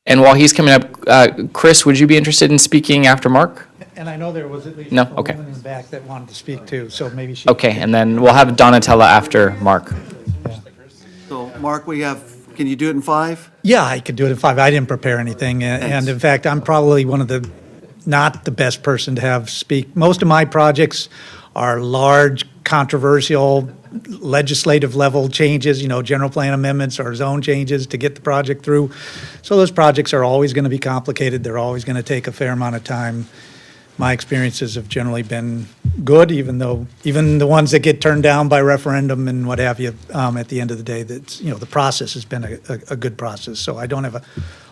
And while he's coming up, Chris, would you be interested in speaking after Mark? And I know there was at least No? a Okay. woman in the back that wanted to speak too, so maybe she. Okay, and then we'll have Donatella after Mark. So, Mark, can you do it in 5? Yeah, I could do it in 5. I didn't prepare anything, and in fact, I'm probably not the best person to have speak. Most of my projects are large, controversial, legislative level changes, general plan amendments or zone changes to get the project through. So those projects are always going to be complicated. They're always going to take a fair amount of time. My experiences have generally been good, even the ones that get turned down by referendum and what have you, at the end of the day, the process has been a good process. So I don't have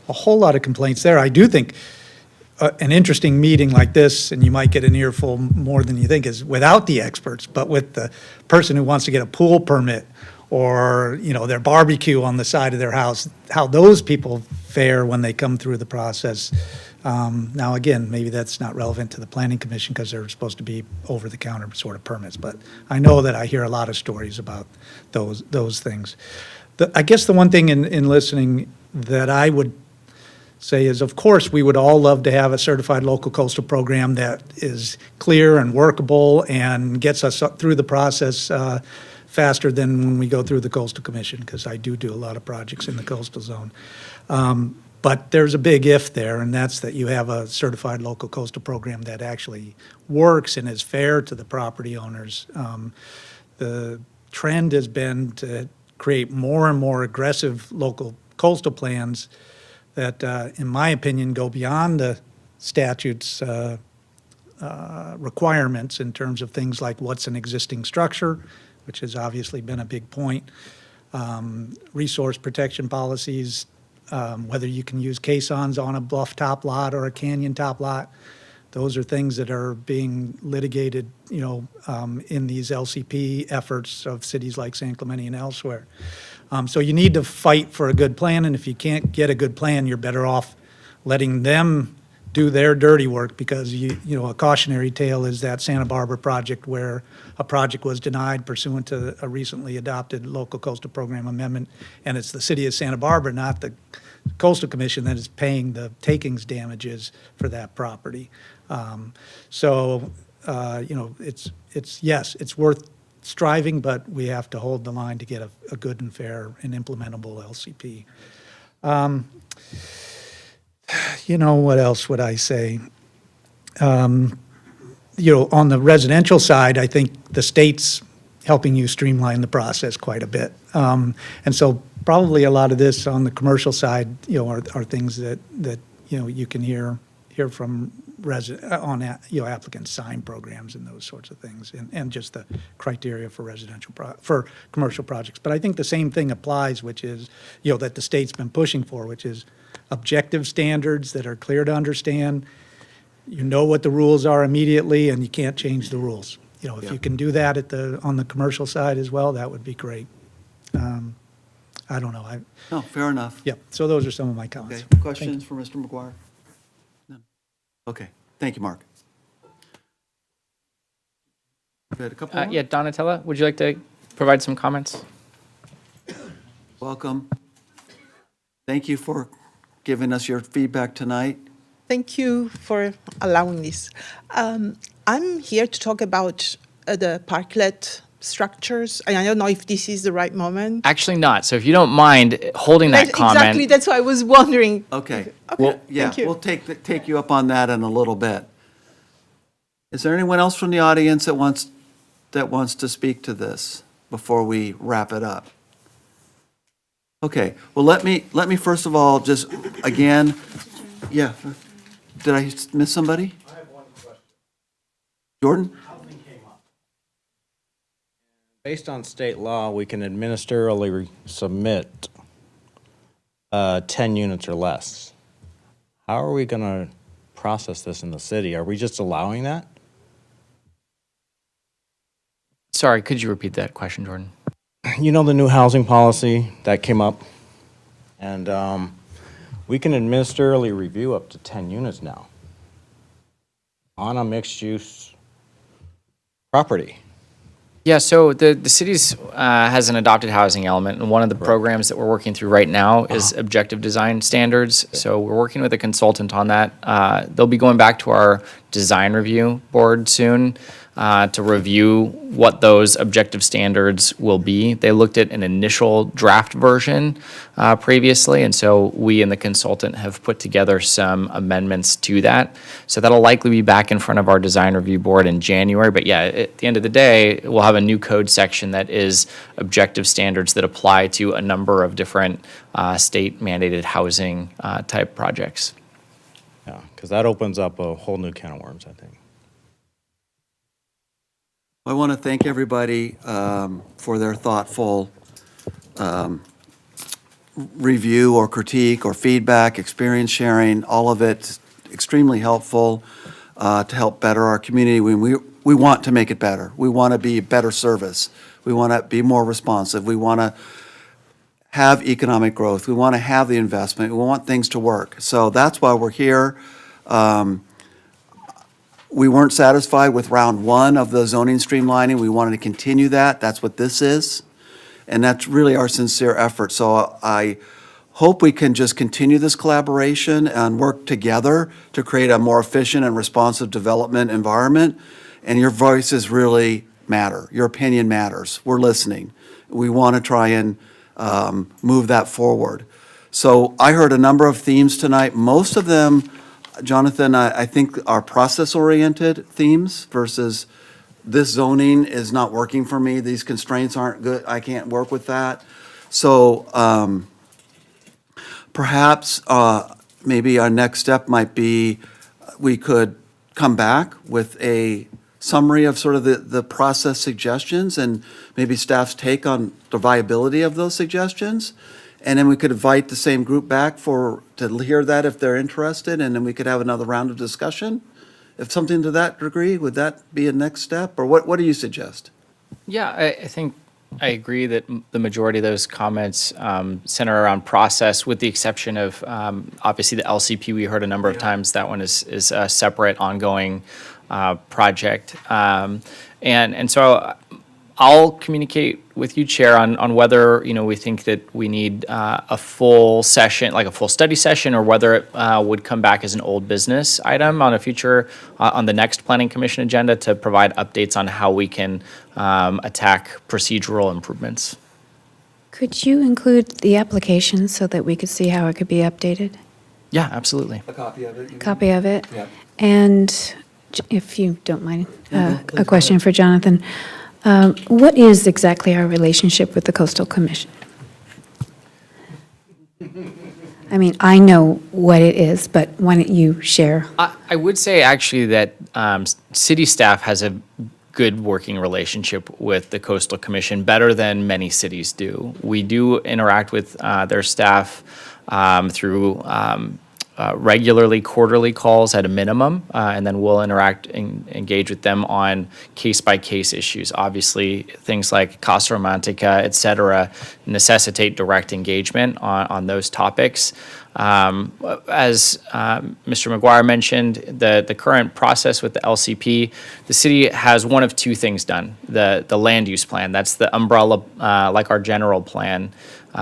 a whole lot of complaints there. I do think an interesting meeting like this, and you might get an earful more than you think, is without the experts, but with the person who wants to get a pool permit or, their barbecue on the side of their house, how those people fare when they come through the process. Now, again, maybe that's not relevant to the Planning Commission because they're supposed to be over-the-counter sort of permits, but I know that I hear a lot of stories about those things. I guess the one thing in listening that I would say is, of course, we would all love to have a certified local coastal program that is clear and workable and gets us up through the process faster than when we go through the Coastal Commission, because I do a lot of projects in the coastal zone. But there's a big if there, and that's that you have a certified local coastal program that actually works and is fair to the property owners. The trend has been to create more and more aggressive local coastal plans that, in my opinion, go beyond the statute's requirements in terms of things like what's an existing structure, which has obviously been a big point, resource protection policies, whether you can use caissons on a bluff top lot or a canyon top lot. Those are things that are being litigated, in these LCP efforts of cities like San Clemente and elsewhere. So you need to fight for a good plan, and if you can't get a good plan, you're better off letting them do their dirty work, because a cautionary tale is that Santa Barbara project where a project was denied pursuant to a recently adopted local coastal program amendment, and it's the city of Santa Barbara, not the coastal commission, that is paying the takings damages for that property. Yes, it's worth striving, but we have to hold the line to get a good and fair and implementable LCP. What else would I say? On the residential side, I think the state's helping you streamline the process quite a bit. And so probably a lot of this on the commercial side, are things that you can hear from applicants sign programs and those sorts of things, and just the criteria for for commercial projects. But I think the same thing applies, which is, that the state's been pushing for, which is objective standards that are clear to understand. You know what the rules are immediately, and you can't change the rules. If you can do that on the commercial side as well, that would be great. I don't know. No, fair enough. Yeah, so those are some of my comments. Okay, Thank questions you. for Mr. McGuire? None. Okay, thank you, Mark. We had a couple more? Yeah, Donatella, would you like to provide some comments? Welcome. Thank you for giving us your feedback tonight. Thank you for allowing this. I'm here to talk about the parklet structures, and I don't know if this is the right moment. Actually not. So if you don't mind holding that comment. Exactly, that's why I was wondering. Okay. Okay, Yeah, thank you. we'll take you up on that in a little bit. Is there anyone else from the audience that wants to speak to this before we wrap it up? Okay, well, let me first of all, just, again, yeah, did I miss somebody? I have one question. Jordan? Based on state law, we can administratively submit 10 units or less. How are we going to process this in the city? Are we just allowing that? Sorry, could you repeat that question, Jordan? You know the new housing policy that came up? And we can administratively review up to 10 units now on a mixed-use property. Yeah, so the city's has an adopted housing element, and one of the programs that we're working through right now is objective design standards. So we're working with a consultant on that. They'll be going back to our design review board soon to review what those objective standards will be. They looked at an initial draft version previously, and so we and the consultant have put together some amendments to that. So that'll likely be back in front of our design review board in January. But yeah, at the end of the day, we'll have a new code section that is objective standards that apply to a number of different state mandated housing type projects. Yeah, because that opens up a whole new can of worms, I think. I want to thank everybody for their thoughtful review or critique or feedback, experience sharing, all of it extremely helpful to help better our community. We want to make it better. We want to be a better service. We want to be more responsive. We want to have economic growth. We want to have the investment. We want things to work. So that's why we're here. We weren't satisfied with round one of the zoning streamlining. We wanted to continue that. That's what this is. And that's really our sincere effort. So I hope we can just continue this collaboration and work together to create a more efficient and responsive development environment. And your voices really matter. Your opinion matters. We're listening. We want to try and move that forward. So I heard a number of themes tonight. Most of them, Jonathan, I think are process-oriented themes versus this zoning is not working for me. These constraints aren't good. I can't work with that. So perhaps maybe our next step might be we could come back with a summary of sort of the process suggestions and maybe staff's take on the viability of those suggestions. And then we could invite the same group back to hear that if they're interested, and then we could have another round of discussion. If something to that degree, would that be a next step? Or what do you suggest? Yeah, I think I agree that the majority of those comments center around process, with the exception of, obviously, the LCP. We heard a number of times that one is a separate, ongoing project. And so I'll communicate with you, Chair, on whether, we think that we need a full session, like a full study session, or whether it would come back as an old business item on a future, on the next Planning Commission agenda, to provide updates on how we can attack procedural improvements. Could you include the application so that we could see how it could be updated? Yeah, absolutely. A copy of it? Copy of it? Yeah. And if you don't mind, a question for Jonathan. What is exactly our relationship with the Coastal Commission? I mean, I know what it is, but why don't you share? I would say actually that city staff has a good working relationship with the Coastal Commission, better than many cities do. We do interact with their staff through regularly quarterly calls at a minimum, and then we'll interact and engage with them on case-by-case issues. Obviously, things like Casa Romantica, et cetera, necessitate direct engagement on those topics. As Mr. McGuire mentioned, the current process with the LCP, the city has one of two things done. The land use plan, that's the umbrella, like our general plan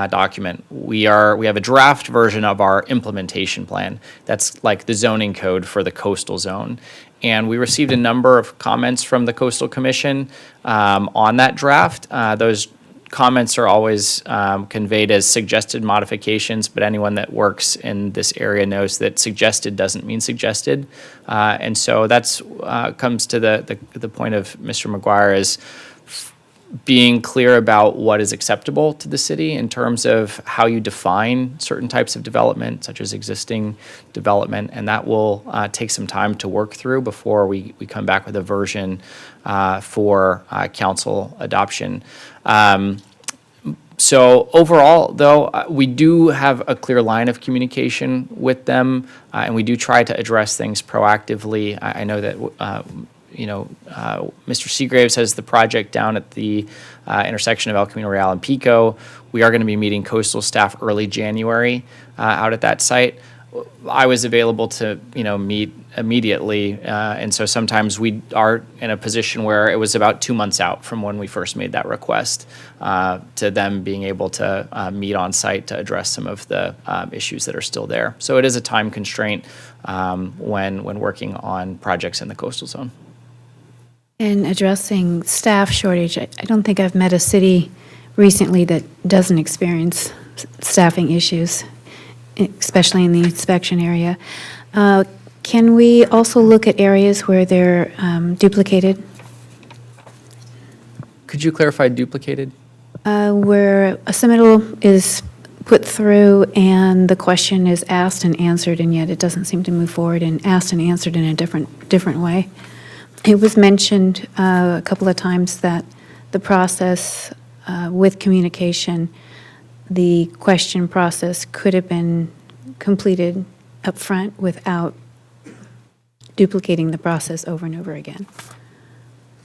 document. We have a draft version of our implementation plan. That's like the zoning code for the coastal zone. And we received a number of comments from the Coastal Commission on that draft. Those comments are always conveyed as suggested modifications, but anyone that works in this area knows that suggested doesn't mean suggested. And so that's comes to the point of Mr. McGuire is being clear about what is acceptable to the city in terms of how you define certain types of development, such as existing development, and that will take some time to work through before we come back with a version for council adoption. So overall, though, we do have a clear line of communication with them, and we do try to address things proactively. I know that Mr. Seagraves has the project down at the intersection of El Camino Real and Pico. We are going to be meeting coastal staff early January out at that site. I was available to, meet immediately, and so sometimes we are in a position where it was about 2 months out from when we first made that request to them being able to meet on site to address some of the issues that are still there. So it is a time constraint when working on projects in the coastal zone. In addressing staff shortage, I don't think I've met a city recently that doesn't experience staffing issues, especially in the inspection area. Can we also look at areas where they're duplicated? Could you clarify duplicated? Where a submittal is put through and the question is asked and answered, and yet it doesn't seem to move forward, and asked and answered in a different way. It was mentioned a couple of times that the process with communication, the question process could have been completed up front without duplicating the process over and over again.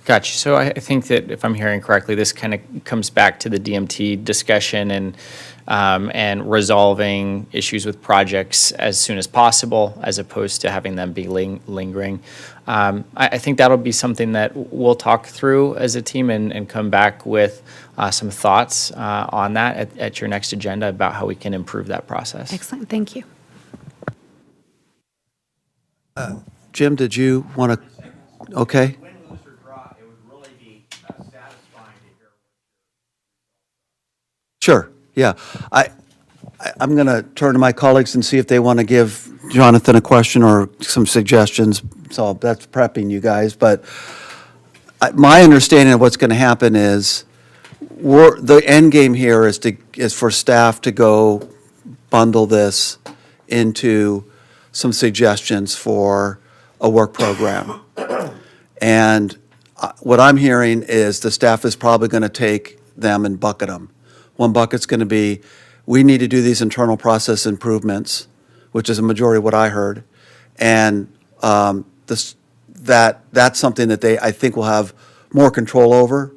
Gotcha. So I think that if I'm hearing correctly, this kind of comes back to the DMT discussion and resolving issues with projects as soon as possible, as opposed to having them be lingering. I think that'll be something that we'll talk through as a team and come back with some thoughts on that at your next agenda about how we can improve that process. Excellent, thank you. Jim, did you want to, okay? Win, lose, or draw, it would really be satisfying to hear. Sure, yeah. I'm going to turn to my colleagues and see if they want to give Jonathan a question or some suggestions. So that's prepping you guys, but my understanding of what's going to happen is the end game here is for staff to go bundle this into some suggestions for a work program. And what I'm hearing is the staff is probably going to take them and bucket them. One bucket's going to be, we need to do these internal process improvements, which is a majority of what I heard. And that's something that I think will have more control over,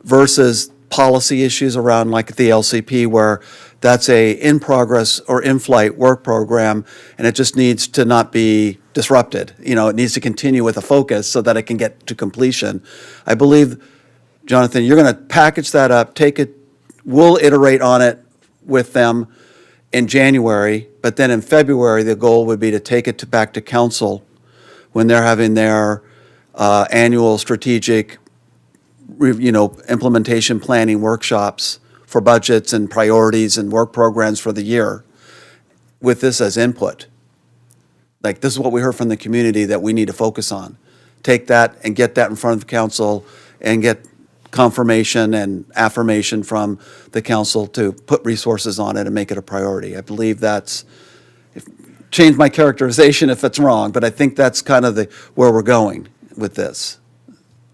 versus policy issues around like the LCP where that's a in-progress or in-flight work program, and it just needs to not be disrupted. You know, it needs to continue with a focus so that it can get to completion. I believe, Jonathan, you're going to package that up, take it, we'll iterate on it with them in January, but then in February, the goal would be to take it back to council when they're having their annual strategic, implementation planning workshops for budgets and priorities and work programs for the year, with this as input. Like, this is what we heard from the community that we need to focus on. Take that and get that in front of the council and get confirmation and affirmation from the council to put resources on it and make it a priority. I believe that's, change my characterization if it's wrong, but I think that's kind of where we're going with this.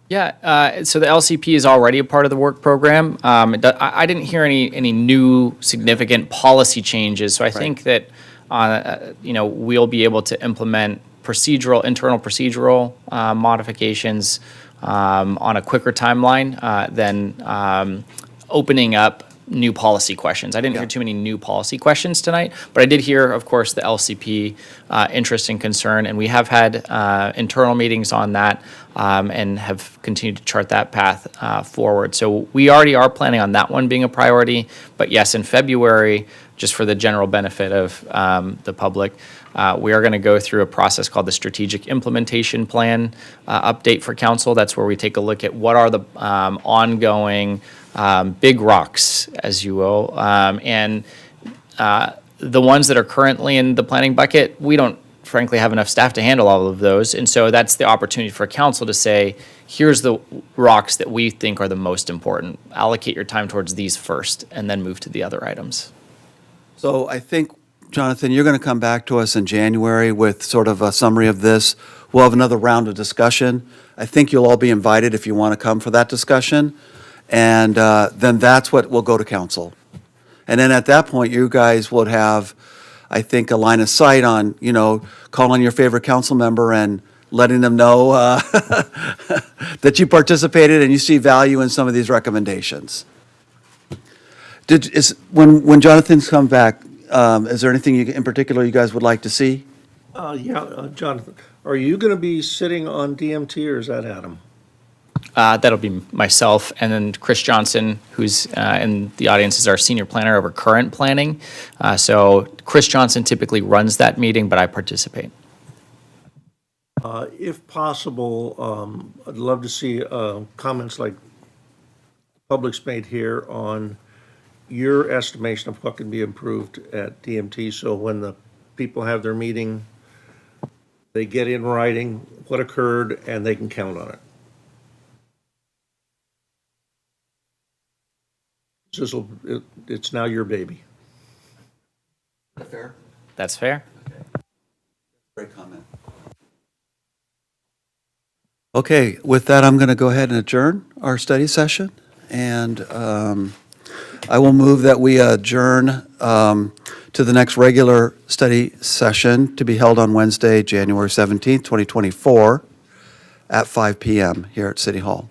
Yeah, so the LCP is already a part of the work program. I didn't hear any new significant policy changes, so I think that, we'll be able to implement internal procedural modifications on a quicker timeline than opening up new policy questions. I didn't hear too many new policy questions tonight, but I did hear, of course, the LCP interest and concern, and we have had internal meetings on that and have continued to chart that path forward. So we already are planning on that one being a priority, but yes, in February, just for the general benefit of the public, we are going to go through a process called the Strategic Implementation Plan update for council. That's where we take a look at what are the ongoing big rocks, as you will, and the ones that are currently in the planning bucket, we don't frankly have enough staff to handle all of those. And so that's the opportunity for council to say, here's the rocks that we think are the most important. Allocate your time towards these first and then move to the other items. So I think, Jonathan, you're going to come back to us in January with sort of a summary of this. We'll have another round of discussion. I think you'll all be invited if you want to come for that discussion. And then that's what will go to council. And then at that point, you guys would have, I think, a line of sight on, calling your favorite council member and letting them know that you participated and you see value in some of these recommendations. When Jonathan's come back, is there anything in particular you guys would like to see? Jonathan, are you going to be sitting on DMT or is that Adam? That'll be myself, and then Chris Johnson, who's in the audience, is our senior planner over current planning. So Chris Johnson typically runs that meeting, but I participate. If possible, I'd love to see comments like public's made here on your estimation of what can be improved at DMT. So when the people have their meeting, they get in writing what occurred and they can count on it. It's now your baby. Fair? That's fair. Great comment. Okay, with that, I'm going to go ahead and adjourn our study session. And I will move that we adjourn to the next regular study session to be held on Wednesday, January 17th, 2024, at 5 p.m. here at City Hall.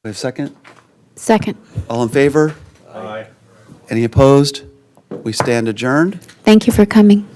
We have a second? Second. All in favor? Aye. Any opposed? We stand adjourned. Thank you for coming.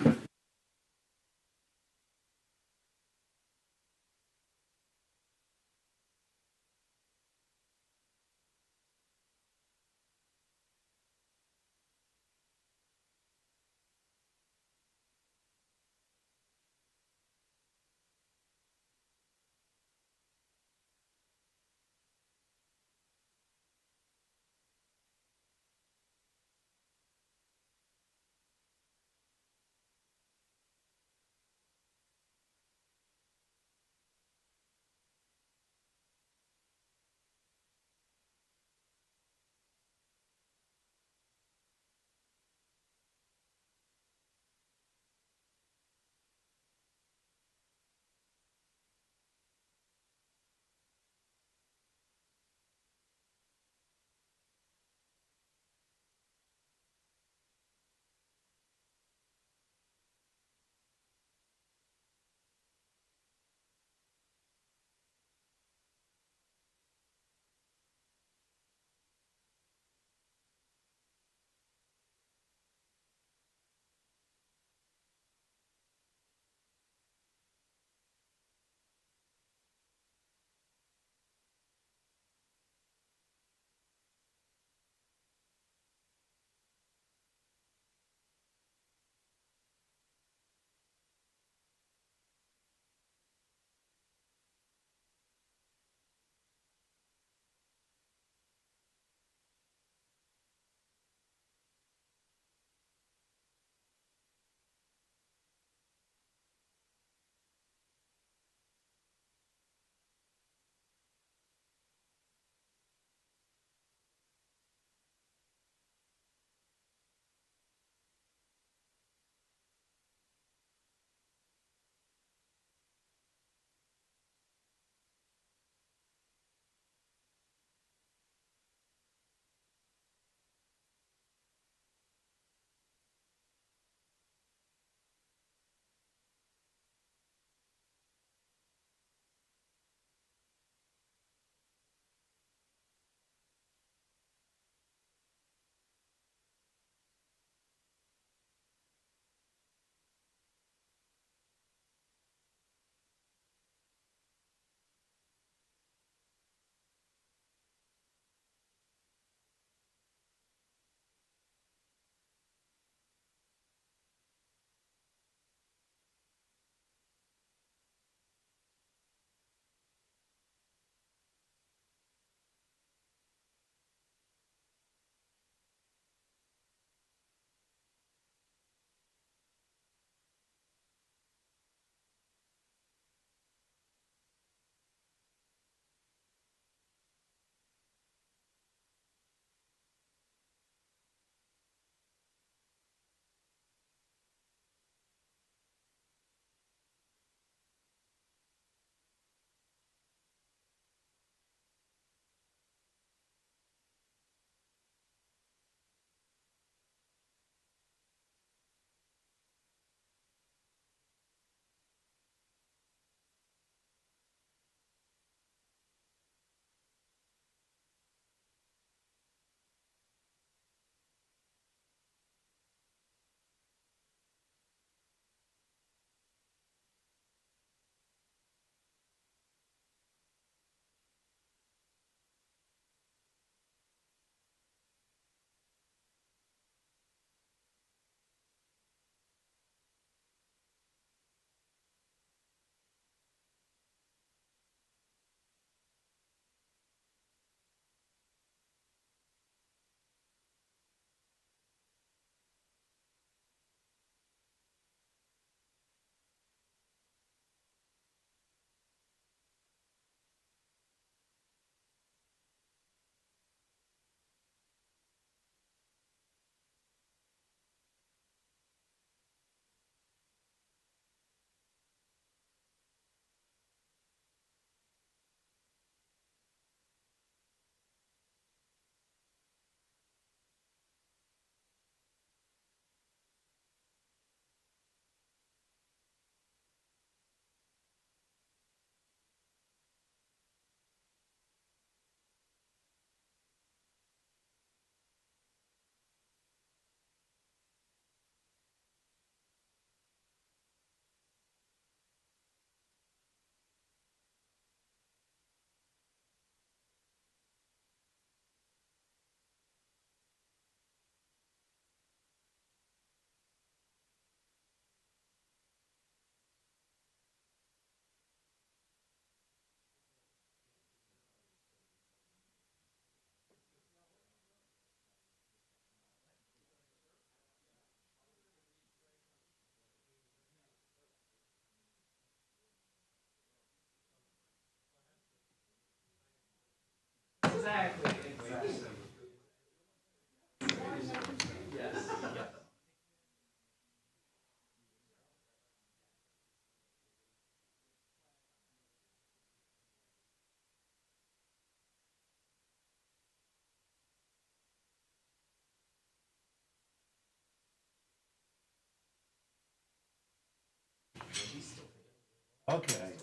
Okay.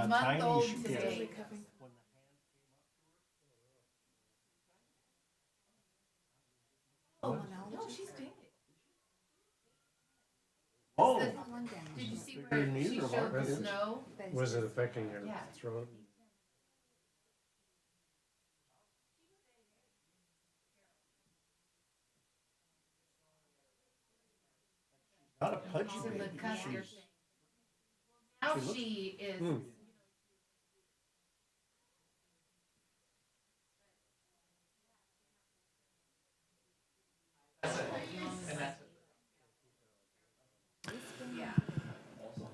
Month-old today. Oh. Did you see where she showed the snow? Was it affecting your throat? Not a pudgy On the baby. cusp. She's- Now she is.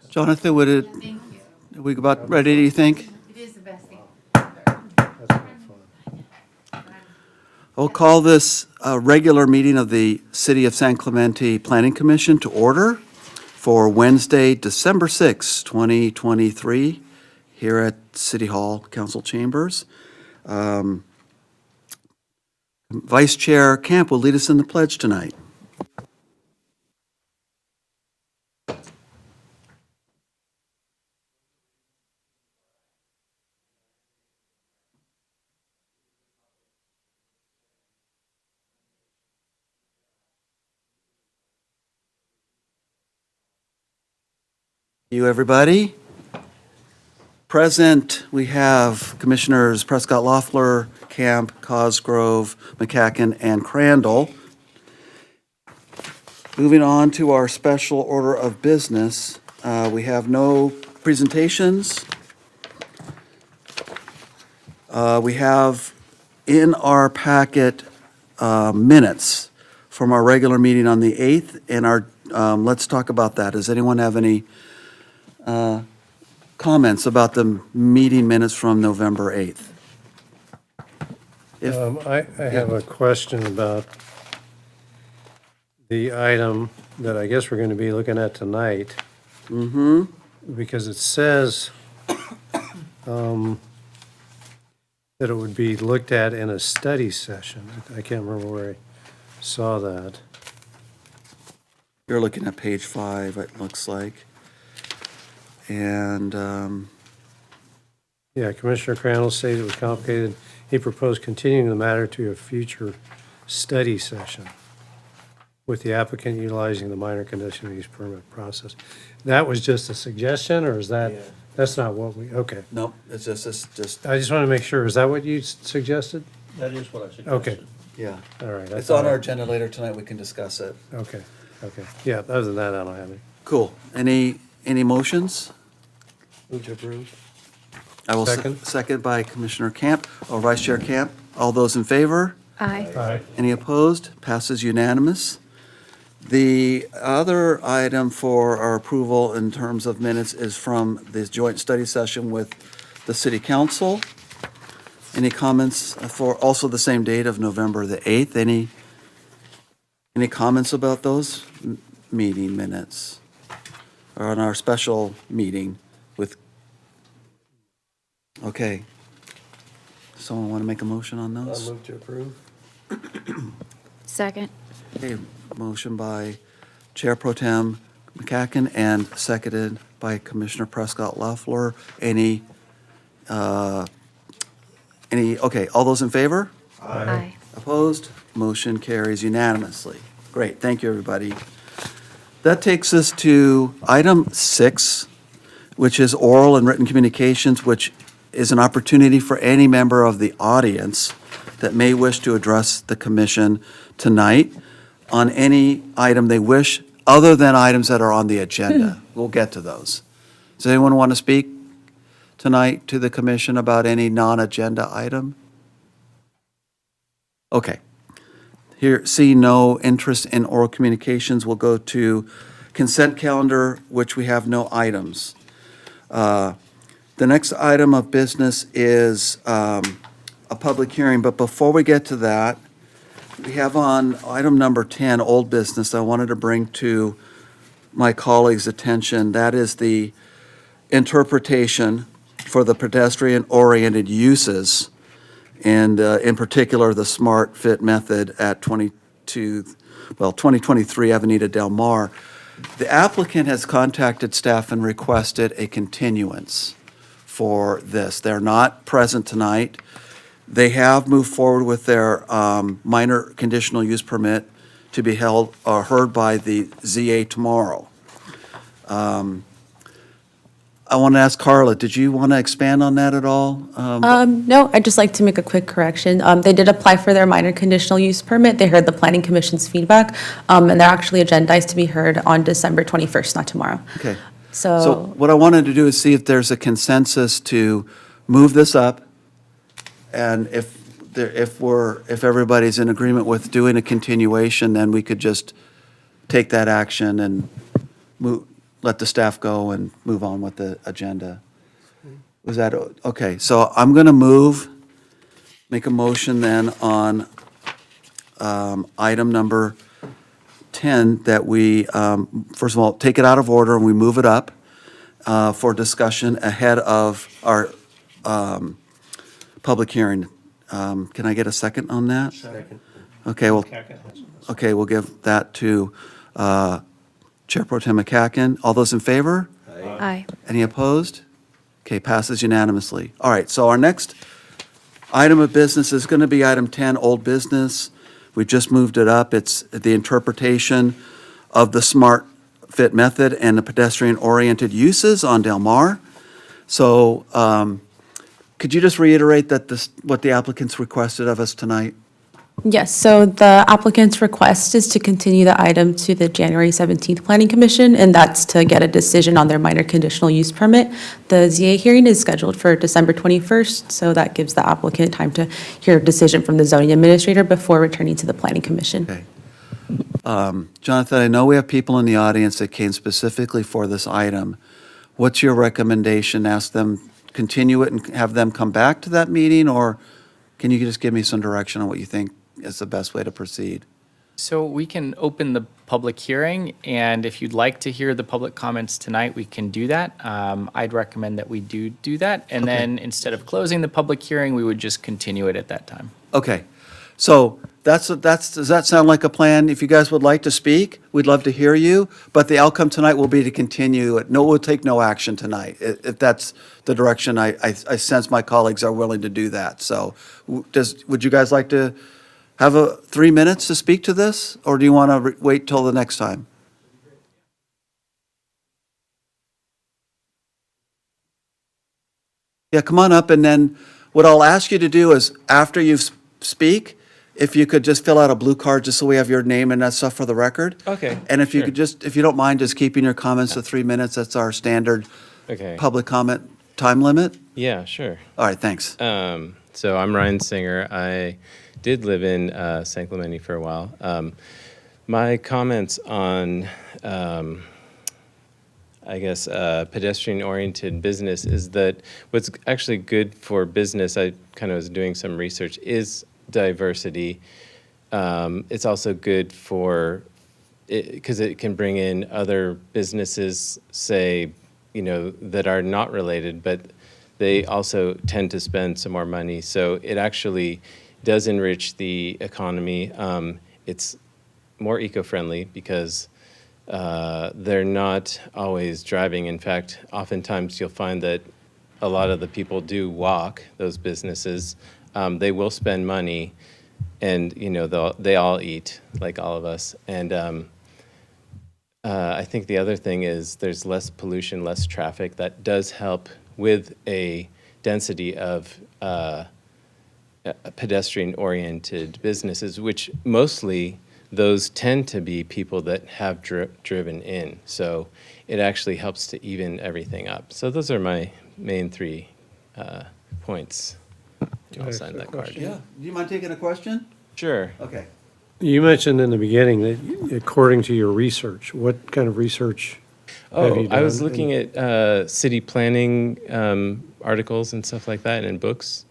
Jonathan, would it, Thank you. are we about ready, do you think? It is the best thing. That's not fun. We'll call this a regular meeting of the City of San Clemente Planning Commission to order for Wednesday, December 6, 2023, here at City Hall Council Chambers. Vice Chair Camp will lead us in the pledge tonight. You, everybody. Present, we have Commissioners Prescott Loeffler, Camp, Cosgrove, McCacken, and Crandall. Moving on to our special order of business, we have no presentations. We have in our packet minutes from our regular meeting on the 8th, and let's talk about that. Does anyone have any comments about the meeting minutes from November 8th? If- I have a question about the item that I guess we're going to be looking at tonight. Because it says that it would be looked at in a study session. I can't remember where I saw that. You're looking at page 5, it looks like. And, Yeah, Commissioner Crandall stated it was complicated. He proposed continuing the matter to a future study session with the applicant utilizing the minor conditional use permit process. That was just a suggestion, or is that, that's not what we, okay. no, it's just, I just want to make sure, is that what you suggested? That is what I suggested. Okay, yeah. all right. I It's thought on I- our agenda later tonight, we can discuss it. Okay, okay. Yeah, other than that, I don't have any. Cool. Any motions? Move to approve. I will Second. second by Commissioner Camp, or Vice Chair Camp. All those in favor? Aye. Aye. Any opposed? Passes unanimous. The other item for our approval in terms of minutes is from this joint study session with the city council. Any comments for also the same date of November the 8th? Any comments about those meeting minutes? Or on our special meeting with, okay. Someone want to make a motion on I'll those? move to approve. Second. Okay, motion by Chair Pro Tem McCacken and seconded by Commissioner Prescott Loeffler. Any, okay, all those in favor? Aye. Opposed? Motion carries unanimously. Great, thank you, everybody. That takes us to item 6, which is oral and written communications, which is an opportunity for any member of the audience that may wish to address the commission tonight on any item they wish, other than items that are on the agenda. We'll get to those. Does anyone want to speak tonight to the commission about any non-agenda item? Okay. Here, seeing no interest in oral communications, we'll go to consent calendar, which we have no items. The next item of business is a public hearing, but before we get to that, we have on item number 10, old business, I wanted to bring to my colleagues' attention. That is the interpretation for the pedestrian-oriented uses, and in particular, the smart fit method at 2023 Avenida Del Mar. The applicant has contacted staff and requested a continuance for this. They're not present tonight. They have moved forward with their minor conditional use permit to be heard by the ZA tomorrow. I want to ask Carla, did you want to expand on that at all? No, I'd just like to make a quick correction. They did apply for their minor conditional use permit. They heard the planning commission's feedback, and they're actually agendized to be heard on December 21st, not tomorrow. Okay. So, So what I wanted to do is see if there's a consensus to move this up, and if everybody's in agreement with doing a continuation, then we could just take that action and let the staff go and move on with the agenda. Was that, okay, so I'm going to make a motion then on item number 10, that we, first of all, take it out of order and we move it up for discussion ahead of our public hearing. Can I get a second on that? Second. Okay, well, we'll give that to Chair Pro Tem McCacken. All those in favor? Aye. Any opposed? Okay, passes unanimously. All right, so our next item of business is going to be item 10, old business. We just moved it up. It's the interpretation of the smart fit method and the pedestrian-oriented uses on Del Mar. So could you just reiterate what the applicants requested of us tonight? yes, so the applicant's request is to continue the item to the January 17th Planning Commission, and that's to get a decision on their minor conditional use permit. The ZA hearing is scheduled for December 21st, so that gives the applicant time to hear a decision from the zoning administrator before returning to the Planning Commission. Okay. Jonathan, I know we have people in the audience that came specifically for this item. What's your recommendation? Ask them, continue it and have them come back to that meeting, or can you just give me some direction on what you think is the best way to proceed? So we can open the public hearing, and if you'd like to hear the public comments tonight, we can do that. I'd recommend that we do that, and Okay. then instead of closing the public hearing, we would just continue it at that time. Okay, so does that sound like a plan? If you guys would like to speak, we'd love to hear you, but the outcome tonight will be to continue it. No, we'll take no action tonight. If that's the direction, I sense my colleagues are willing to do that. So would you guys like to have 3 minutes to speak to this, or do you want to wait till the next time? Yeah, come on up, and then what I'll ask you to do is, after you speak, if you could just fill out a blue card, just so we have your name and that stuff for the record. Okay, And if you sure. could if you don't mind, just keeping your comments to 3 minutes, that's our standard Okay. public comment time limit. Yeah, sure. All right, thanks. So I'm Ryan Singer. I did live in San Clemente for a while. My comments on, I guess, pedestrian-oriented business is that what's actually good for business, I kind of was doing some research, is diversity. It's also good for, because it can bring in other businesses, say, that are not related, but they also tend to spend some more money. So it actually does enrich the economy. It's more eco-friendly because they're not always driving. In fact, oftentimes you'll find that a lot of the people do walk, those businesses. They will spend money, and they all eat, like all of us. And I think the other thing is there's less pollution, less traffic. That does help with a density of pedestrian-oriented businesses, which mostly those tend to be people that have driven in. So it actually helps to even everything up. So those are my main 3 points. I'll ask sign a that card. question? Yeah, do you mind taking a question? Sure. Okay. You mentioned in the beginning that according to your research, what kind of research Have you I was done looking at city planning articles and stuff like that and books.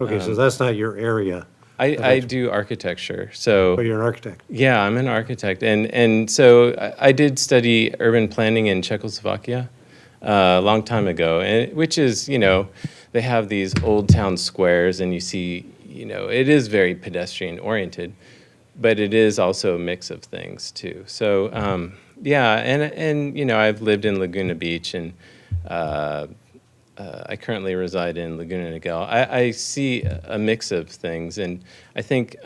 Okay, so that's not your area, I do architecture, so. but you're an architect. Yeah, I'm an architect, and so I did study urban planning in Czechoslovakia a long time ago, and which is, they have these old town squares, and you see, it is very pedestrian oriented, but it is also a mix of things too. So yeah, and I've lived in Laguna Beach, and I currently reside in Laguna Niguel. I see a mix of things, and I think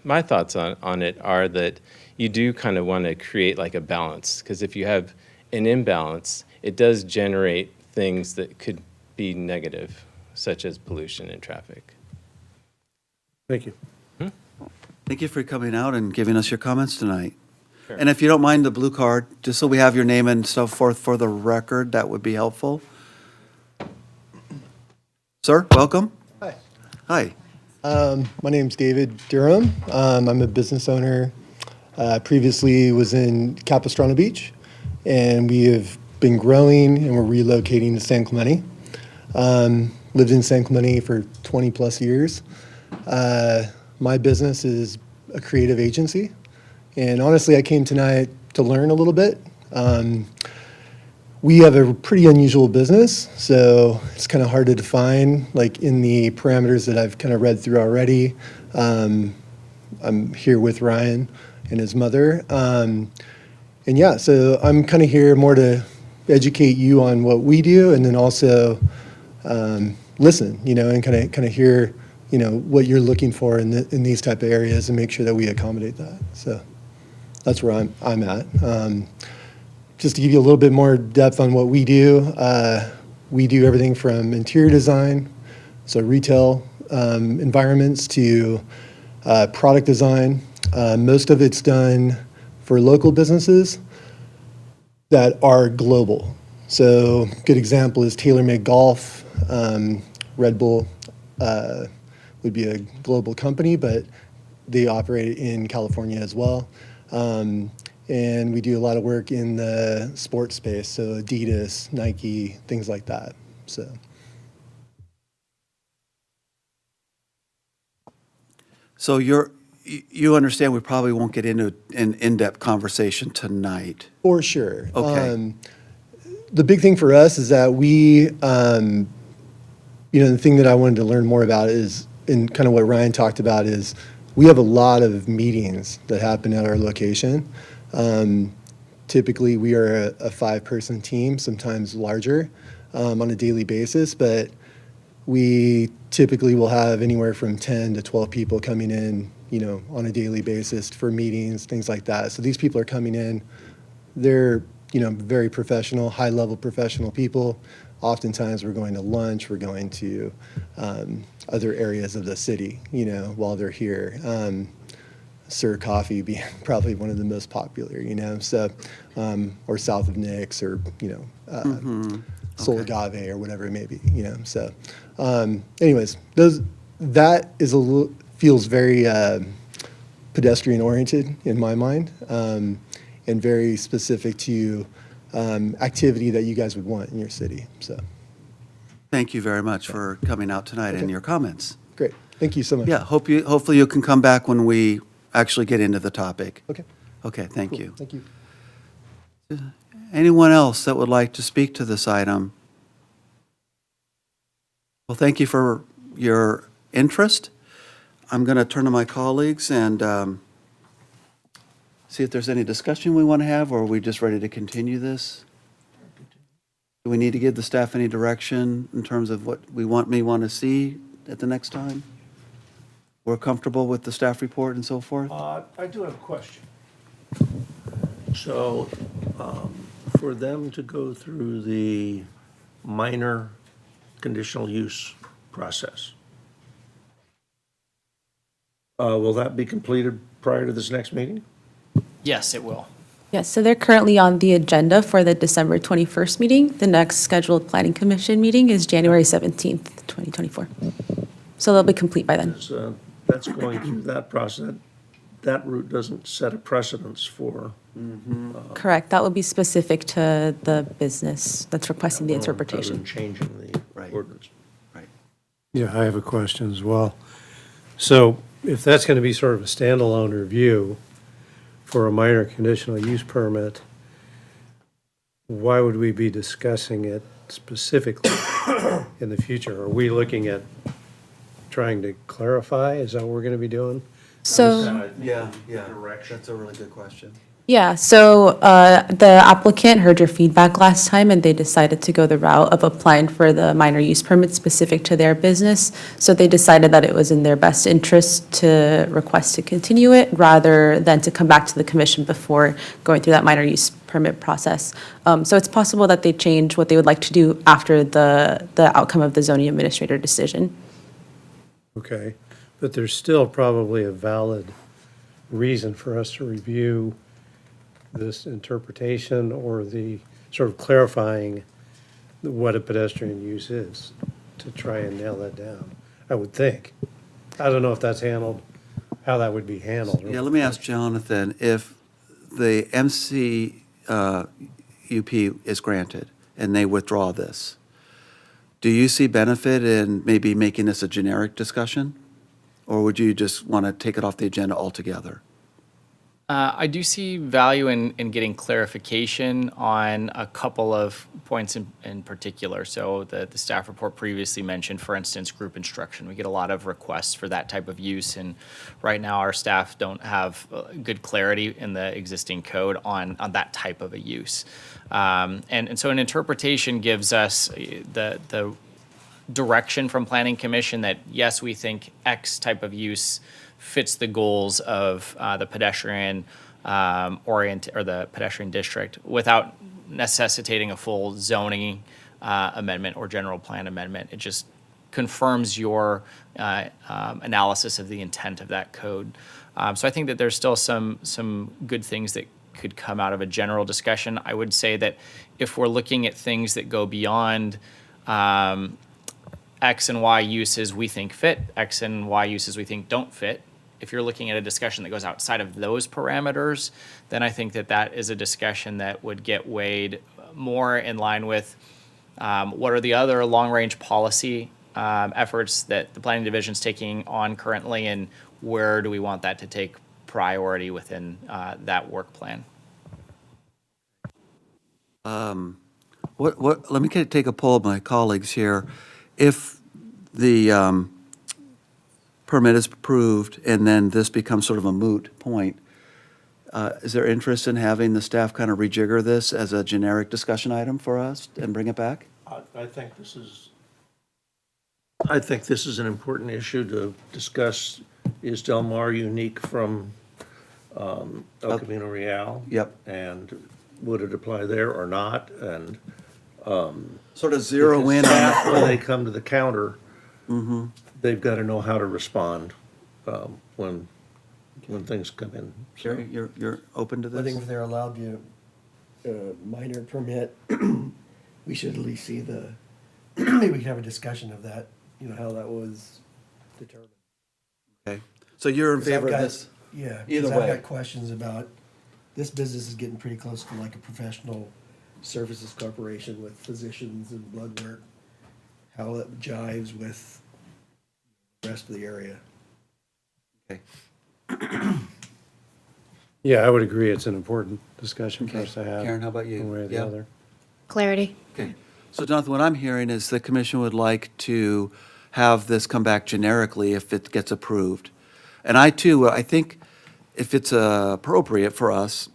my thoughts on it are that you do kind of want to create like a balance, because if you have an imbalance, it does generate things that could be negative, such as pollution and traffic. Thank you. Thank you for coming out and giving us your comments tonight. And if you don't mind the blue card, just so we have your name and so forth for the record, that would be helpful. Sir, welcome. Hi. Hi. My name's David Durham. I'm a business owner. Previously was in Capistrano Beach, and we have been growing and we're relocating to San Clemente. Lived in San Clemente for 20 plus years. My business is a creative agency, and honestly, I came tonight to learn a little bit. We have a pretty unusual business, so it's kind of hard to define, like in the parameters that I've kind of read through already. I'm here with Ryan and his mother. And yeah, so I'm kind of here more to educate you on what we do, and then also listen, and kind of hear, what you're looking for in these type of areas, and make sure that we accommodate that. So that's where I'm at. Just to give you a little bit more depth on what we do everything from interior design, so retail environments, to product design. Most of it's done for local businesses that are global. So good example is TaylorMade Golf. Red Bull would be a global company, but they operate in California as well. And we do a lot of work in the sports space, so Adidas, Nike, things like that. So you understand we probably won't get into an in-depth conversation tonight. For sure. Okay. The big thing for us is that we, the thing that I wanted to learn more about is, and kind of what Ryan talked about, is we have a lot of meetings that happen at our location. Typically, we are a 5-person team, sometimes larger, on a daily basis, but we typically will have anywhere from 10 to 12 people coming in, on a daily basis for meetings, things like that. So these people are coming in, they're, very professional, high-level professional people. Oftentimes, we're going to lunch, we're going to other areas of the city, while they're here. Sir Coffee being probably one of the most popular, so, or south of Nick's, or, Soul Agave, or whatever it may be, so. Anyways, that is feels very pedestrian oriented in my mind, and very specific to activity that you guys would want in your city, so. Thank you very much for coming out tonight and your comments. Great, thank you so much. Yeah, hopefully you can come back when we actually get into the topic. Okay. Okay, thank Cool. you. Thank you. Anyone else that would like to speak to this item? Well, thank you for your interest. I'm going to turn to my colleagues and see if there's any discussion we want to have, or are we just ready to continue this? Do we need to give the staff any direction in terms of what we want to see at the next time? We're comfortable with the staff report and so forth? I do have a question. So, for them to go through the minor conditional use process, will that be completed prior to this next meeting? Yes, it will. Yes, so they're currently on the agenda for the December 21st meeting. The next scheduled Planning Commission meeting is January 17th, 2024. So they'll be complete by then. That's going through that process. that route doesn't set a precedence for. Correct, that would be specific to the business that's requesting the Rather interpretation. than changing the Right. ordinance. Right. Yeah, I have a question as well. So if that's going to be sort of a standalone review for a minor conditional use permit, why would we be discussing it specifically in the future? Are we looking at trying to clarify? Is that what we're going to be doing? So. Yeah, that's a really good question. Yeah, so the applicant heard your feedback last time, and they decided to go the route of applying for the minor use permit specific to their business. So they decided that it was in their best interest to request to continue it, rather than to come back to the commission before going through that minor use permit process. So it's possible that they change what they would like to do after the outcome of the zoning administrator decision. Okay, but there's still probably a valid reason for us to review this interpretation or the sort of clarifying what a pedestrian use is to try and nail that down, I would think. I don't know if that's handled, how that would be handled. Yeah, let me ask Jonathan, if the MCUP is granted and they withdraw this, do you see benefit in maybe making this a generic discussion? Or would you just want to take it off the agenda altogether? I do see value in getting clarification on a couple of points in particular. So the staff report previously mentioned, for instance, group instruction. We get a lot of requests for that type of use, and right now our staff don't have good clarity in the existing code on that type of a use. And so an interpretation gives us the direction from Planning Commission that, yes, we think X type of use fits the goals of the pedestrian or the pedestrian district without necessitating a full zoning amendment or general plan amendment. It just confirms your analysis of the intent of that code. So I think that there's still some good things that could come out of a general discussion. I would say that if we're looking at things that go beyond X and Y uses we think fit, X and Y uses we think don't fit, if you're looking at a discussion that goes outside of those parameters, then I think that is a discussion that would get weighed more in line with what are the other long-range policy efforts that the planning division's taking on currently, and where do we want that to take priority within that work plan. Let me take a poll of my colleagues here. If the permit is approved and then this becomes sort of a moot point, is there interest in having the staff kind of rejigger this as a generic discussion item for us and bring it back? I think this is an important issue to discuss. Is Del Mar unique from El Camino Real? Yep. And would it apply there or not? And Sort of zero because in on staff, that. when they come to the counter, they've got to know how to respond when things come in. Jerry, you're open to I think this? if they're allowed to, minor permit, we should at least see maybe we can have a discussion of that, how that was determined. Okay, so you're in 'Cause I've favor of got- this? Yeah. Either 'cause way. I've got questions about, this business is getting pretty close to like a professional services corporation with physicians and blood work, how it jives with the rest of the area. Okay. Yeah, I would agree. It's an important discussion for Okay. us to have. Karen, how about you? One way or the Yeah? other. Clarity. Okay, so Jonathan, what I'm hearing is the commission would like to have this come back generically if it gets approved. And I too, I think if it's appropriate for us,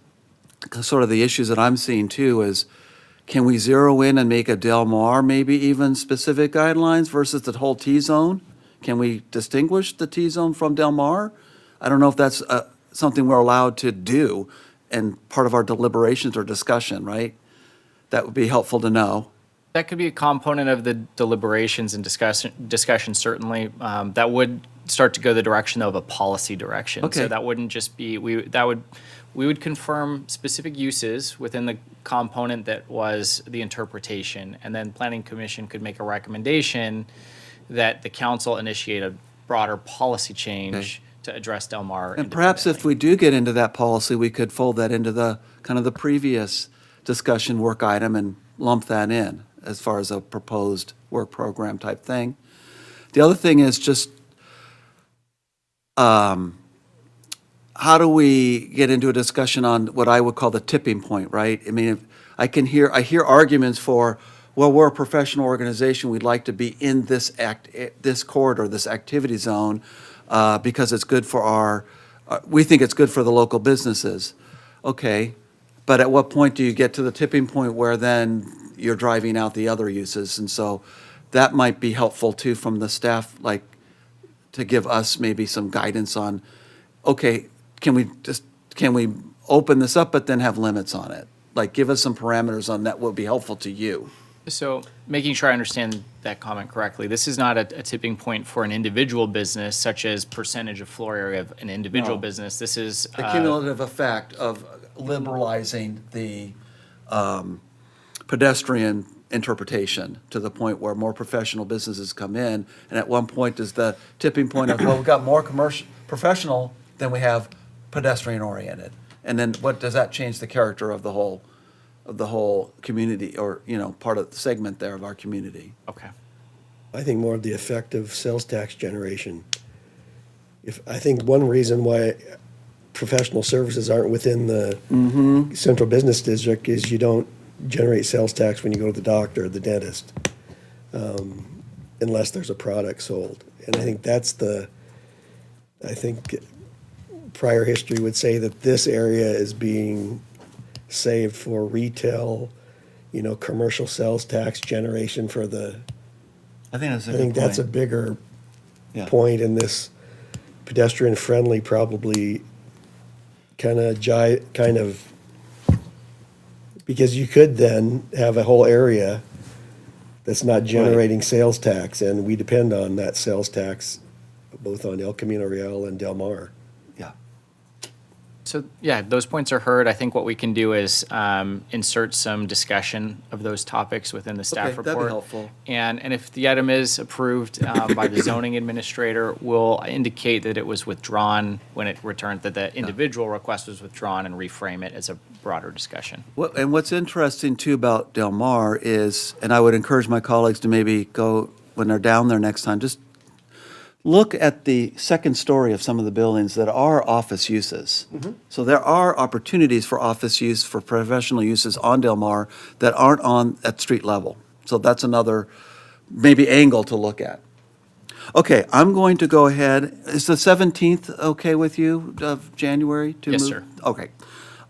'cause sort of the issues that I'm seeing too is, can we zero in and make a Del Mar maybe even specific guidelines versus the whole T-zone? Can we distinguish the T-zone from Del Mar? I don't know if that's something we're allowed to do and part of our deliberations or discussion, right? That would be helpful to know. That could be a component of the deliberations and discussion certainly. That would start to go the direction of a policy direction. Okay. So that wouldn't just be, we would confirm specific uses within the component that was the interpretation. And then Planning Commission could make a recommendation that the council initiate a broader policy change Okay. to address Del Mar. And perhaps if we do get into that policy, we could fold that into the, kind of the previous discussion work item and lump that in as far as a proposed work program type thing. The other thing is just, how do we get into a discussion on what I would call the tipping point, right? I mean, I hear arguments for, well, we're a professional organization, we'd like to be in this this corridor, this activity zone, because it's good for we think it's good for the local businesses. Okay, but at what point do you get to the tipping point where then you're driving out the other uses? And so that might be helpful too from the staff, like, to give us maybe some guidance on, okay, can we open this up but then have limits on it? Like, give us some parameters on that would be helpful to you. So making sure I understand that comment correctly, this is not a tipping point for an individual business such as percentage of floor area of an individual No. business. This is. The cumulative effect of liberalizing the pedestrian interpretation to the point where more professional businesses come in, and at one point is the tipping point of, well, we've got more professional than we have pedestrian oriented. And then what, does that change the character of the whole community, or, part of the segment there of our community? Okay. I think more of the effect of sales tax generation. I think one reason why professional services aren't within the central business district is you don't generate sales tax when you go to the doctor or the dentist, unless there's a product sold. And I think I think prior history would say that this area is being saved for retail, commercial sales tax generation for I think that's a I good think that's a point. bigger Yeah. point in this pedestrian friendly, probably kind of, because you could then have a whole area that's not generating sales tax, and we depend on that sales tax both on El Camino Real and Del Mar. Yeah. So, yeah, those points are heard. I think what we can do is insert some discussion of those topics within the staff Okay, report. that'd be helpful. And if the item is approved by the zoning administrator, we'll indicate that it was withdrawn when it returned, that the individual request was withdrawn, and reframe it as a broader discussion. And what's interesting too about Del Mar is, and I would encourage my colleagues to maybe go, when they're down there next time, just look at the second story of some of the buildings that are office uses. So there are opportunities for office use, for professional uses on Del Mar that aren't at street level. So that's another maybe angle to look at. Okay, I'm going to go ahead. Is the 17th okay with you, of January? To Yes, move? sir. Okay.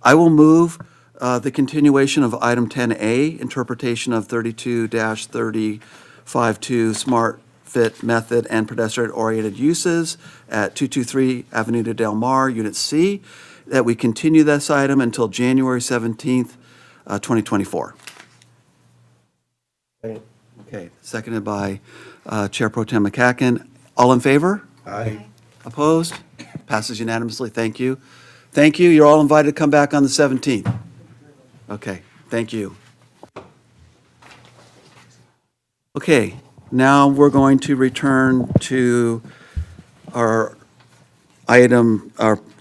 I will move the continuation of item 10A, interpretation of 32-3052 Smart Fit Method and Pedestrian-Oriented Uses at 223 Avenida Del Mar, Unit C, that we continue this item until January 17th, 2024. Okay, seconded by Chair Pro Tem McCacken. All in favor? Aye. Opposed? Passes unanimously. Thank you. Thank you. You're all invited to come back on the 17th. Okay, thank you. Okay, now we're going to return to our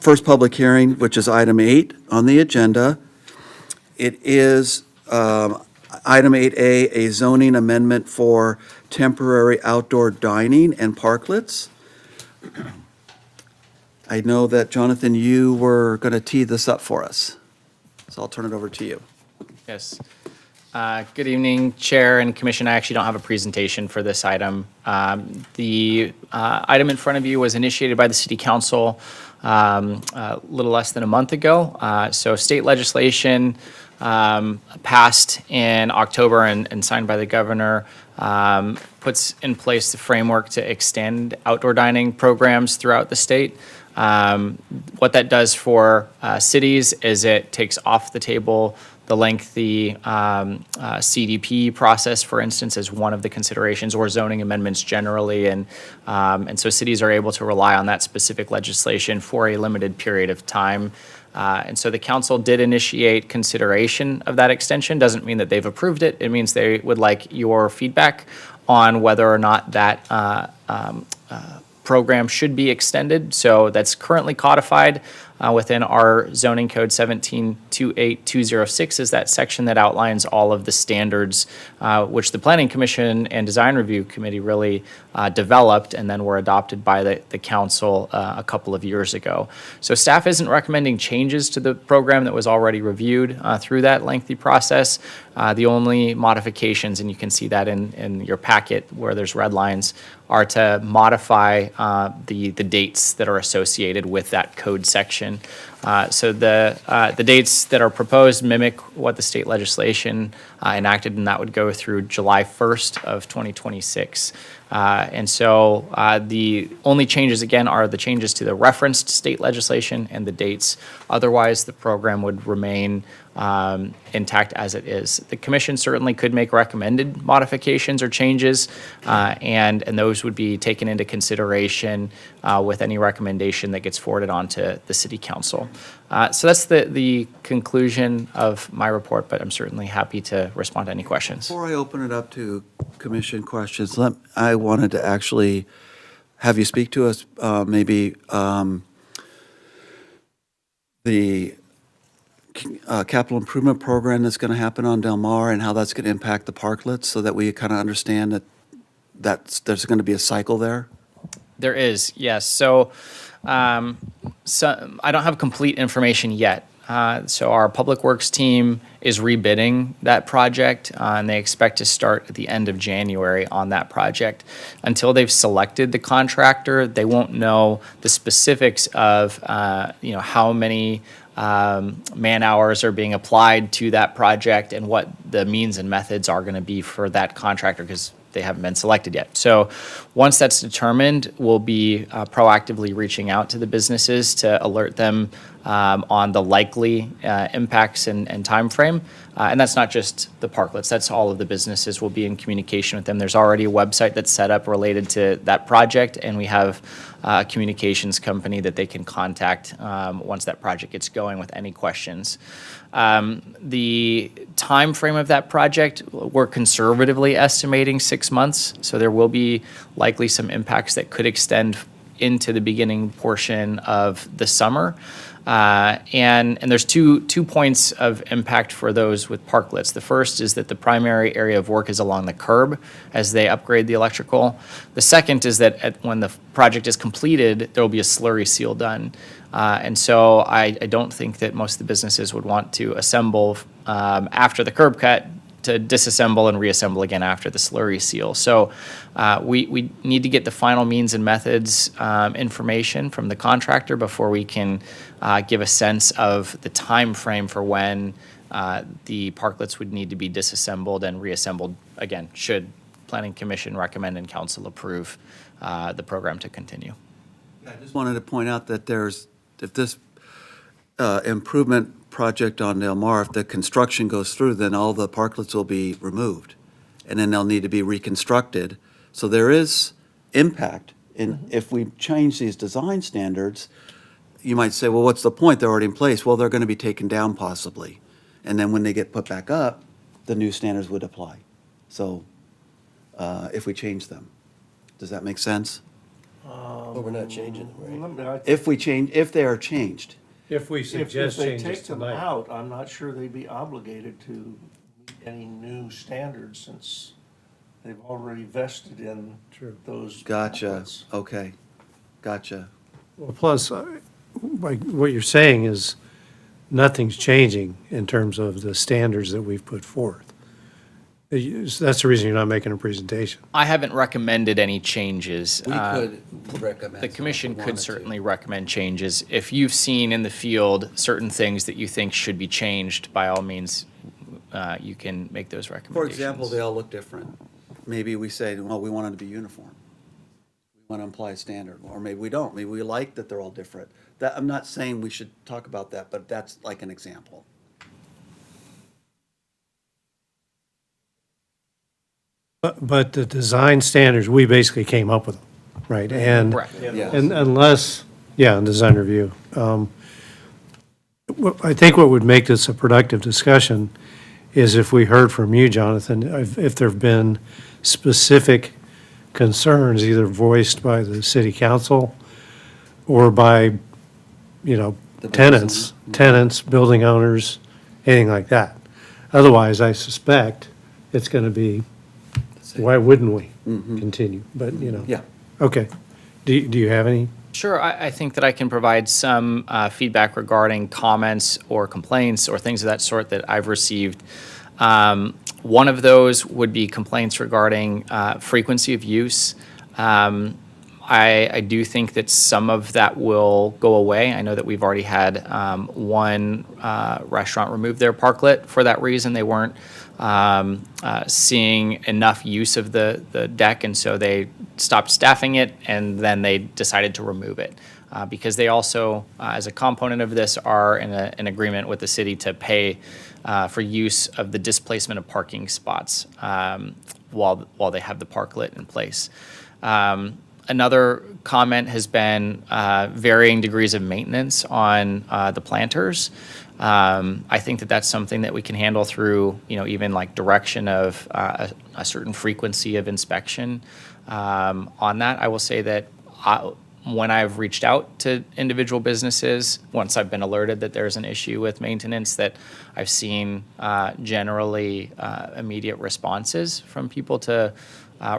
first public hearing, which is item 8 on the agenda. It is item 8A, a zoning amendment for temporary outdoor dining and parklets. I know that, Jonathan, you were going to tee this up for us, so I'll turn it over to you. Yes. Good evening, Chair and Commission. I actually don't have a presentation for this item. The item in front of you was initiated by the City Council a little less than a month ago. So state legislation passed in October and signed by the governor puts in place the framework to extend outdoor dining programs throughout the state. What that does for cities is it takes off the table the lengthy CDP process, for instance, as one of the considerations, or zoning amendments generally, and so cities are able to rely on that specific legislation for a limited period of time. And so the council did initiate consideration of that extension. Doesn't mean that they've approved it. It means they would like your feedback on whether or not that program should be extended. So that's currently codified within our zoning code 17-28206 is that section that outlines all of the standards which the Planning Commission and Design Review Committee really developed and then were adopted by the council a couple of years ago. So staff isn't recommending changes to the program that was already reviewed through that lengthy process. The only modifications, and you can see that in your packet where there's red lines, are to modify the dates that are associated with that code section. So the dates that are proposed mimic what the state legislation enacted, and that would go through July 1st of 2026. And so the only changes, again, are the changes to the referenced state legislation and the dates. Otherwise, the program would remain intact as it is. The commission certainly could make recommended modifications or changes, and those would be taken into consideration with any recommendation that gets forwarded on to the city council. So that's the conclusion of my report, but I'm certainly happy to respond to any questions. Before I open it up to commission questions, I wanted to actually have you speak to us, maybe the capital improvement program that's going to happen on Del Mar and how that's going to impact the parklets so that we kind of understand that there's going to be a cycle there? There is, yes. So I don't have complete information yet. So our Public Works team is rebidding that project, and they expect to start at the end of January on that project. Until they've selected the contractor, they won't know the specifics of how many man-hours are being applied to that project and what the means and methods are going to be for that contractor, because they haven't been selected yet. So once that's determined, we'll be proactively reaching out to the businesses to alert them on the likely impacts and time frame. And that's not just the parklets, that's all of the businesses. We'll be in communication with them. There's already a website that's set up related to that project, and we have a communications company that they can contact once that project gets going with any questions. The time frame of that project, we're conservatively estimating 6 months, so there will be likely some impacts that could extend into the beginning portion of the summer. And there's two points of impact for those with parklets. The first is that the primary area of work is along the curb as they upgrade the electrical. The second is that when the project is completed, there will be a slurry seal done. And so I don't think that most of the businesses would want to assemble after the curb cut to disassemble and reassemble again after the slurry seal. So we need to get the final means and methods information from the contractor before we can give a sense of the time frame for when the parklets would need to be disassembled and reassembled again, should Planning Commission recommend and council approve the program to continue. I just wanted to point out that if this improvement project on Del Mar, if the construction goes through, then all the parklets will be removed, and then they'll need to be reconstructed. So there is impact if we change these design standards. You might say, well, what's the point? They're already in place. Well, they're going to be taken down possibly. And then when they get put back up, the new standards would apply. So if we change them, does that make sense? But we're not changing them, right? If they are changed. If we If suggest they changes take them tonight. out, I'm not sure they'd be obligated to meet any new standards since they've already vested in True. those. Gotcha, outlets. okay, gotcha. Well, plus, like what you're saying is nothing's changing in terms of the standards that we've put forth. That's the reason you're not making a presentation. I haven't recommended any changes. We could recommend. The some commission if we could wanted to. certainly recommend changes. If you've seen in the field certain things that you think should be changed, by all means, you can make those For recommendations. example, they all look different. Maybe we say, well, we want them to be uniform. We want to apply a standard, or maybe we don't. Maybe we like that they're all different. I'm not saying we should talk about that, but that's like an example. But the design standards, we basically came up with them, right? And Correct. Yes. And unless, in design review. I think what would make this a productive discussion is if we heard from you, Jonathan, if there've been specific concerns either voiced by the city council or by, The tenants, building owners, anything like that. Otherwise, I suspect it's going to be, why wouldn't we continue? But, Yeah. okay. Do you have any? Sure, I think that I can provide some feedback regarding comments or complaints or things of that sort that I've received. One of those would be complaints regarding frequency of use. I do think that some of that will go away. I know that we've already had one restaurant remove their parklet for that reason. They weren't seeing enough use of the deck, and so they stopped staffing it, and then they decided to remove it. Because they also, as a component of this, are in an agreement with the city to pay for use of the displacement of parking spots while they have the parklet in place. Another comment has been varying degrees of maintenance on the planters. I think that that's something that we can handle through, even like direction of a certain frequency of inspection on that. I will say that when I've reached out to individual businesses, once I've been alerted that there's an issue with maintenance, that I've seen generally immediate responses from people to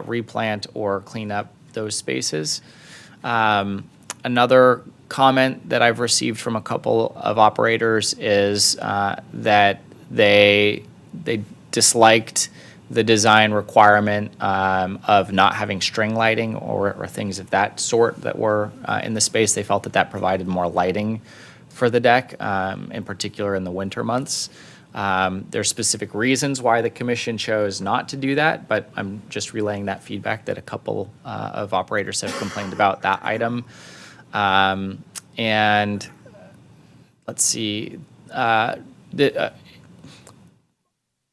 replant or clean up those spaces. Another comment that I've received from a couple of operators is that they disliked the design requirement of not having string lighting or things of that sort that were in the space. They felt that that provided more lighting for the deck, in particular in the winter months. There's specific reasons why the commission chose not to do that, but I'm just relaying that feedback that a couple of operators have complained about that item. And let's see,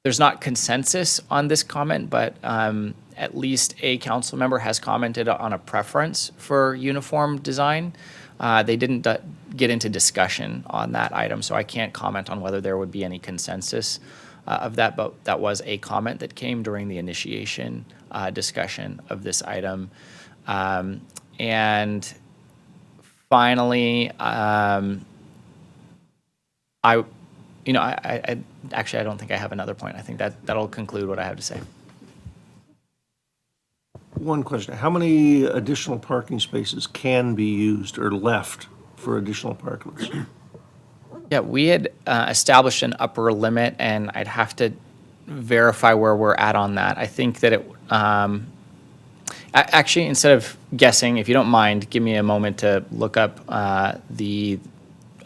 there's not consensus on this comment, but at least a council member has commented on a preference for uniform design. They didn't get into discussion on that item, so I can't comment on whether there would be any consensus of that, but that was a comment that came during the initiation discussion of this item. And finally, I actually, I don't think I have another point. I think that'll conclude what I have to say. One question, how many additional parking spaces can be used or left for additional parklets? Yeah, we had established an upper limit, and I'd have to verify where we're at on that. I think that it, actually, instead of guessing, if you don't mind, give me a moment to look up the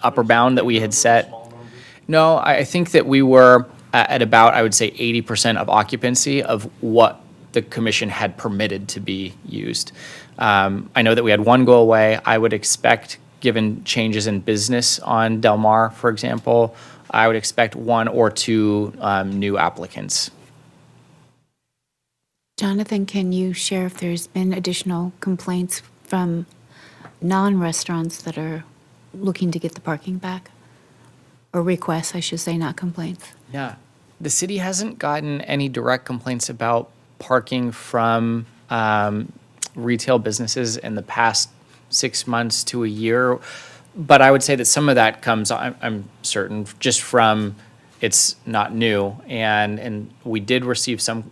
upper bound that we had set. No, I think that we were at about, I would say, 80% of occupancy of what the commission had permitted to be used. I know that we had one go away. I would expect, given changes in business on Del Mar, for example, I would expect one or two new applicants. Jonathan, can you share if there's been additional complaints from non-restaurants that are looking to get the parking back? Or requests, I should say, not complaints. Yeah, the city hasn't gotten any direct complaints about parking from retail businesses in the past 6 months to a year. But I would say that some of that comes, I'm certain, just from it's not new. And we did receive some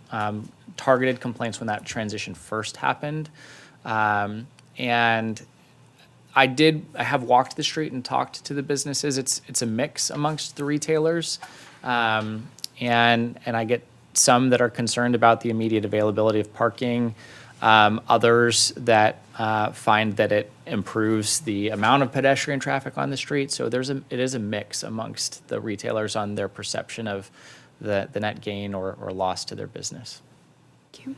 targeted complaints when that transition first happened. And I have walked the street and talked to the businesses. It's a mix amongst the retailers. And I get some that are concerned about the immediate availability of parking, others that find that it improves the amount of pedestrian traffic on the street. So it is a mix amongst the retailers on their perception of the net gain or loss to their business. Thank you.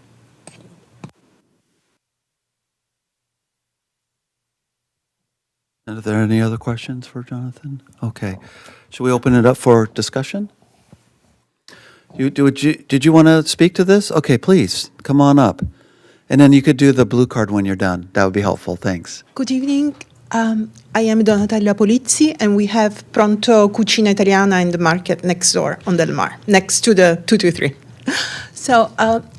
Are there any other questions for Jonathan? Okay. Should we open it up for discussion? Did you want to speak to this? Okay, please, come on up. And then you could do the blue card when you're done. That would be helpful. Thanks. Good evening. I am Donatella Polizzi, and we have Pronto Cucina Italiana in the market next door on Del Mar, next to the 223. So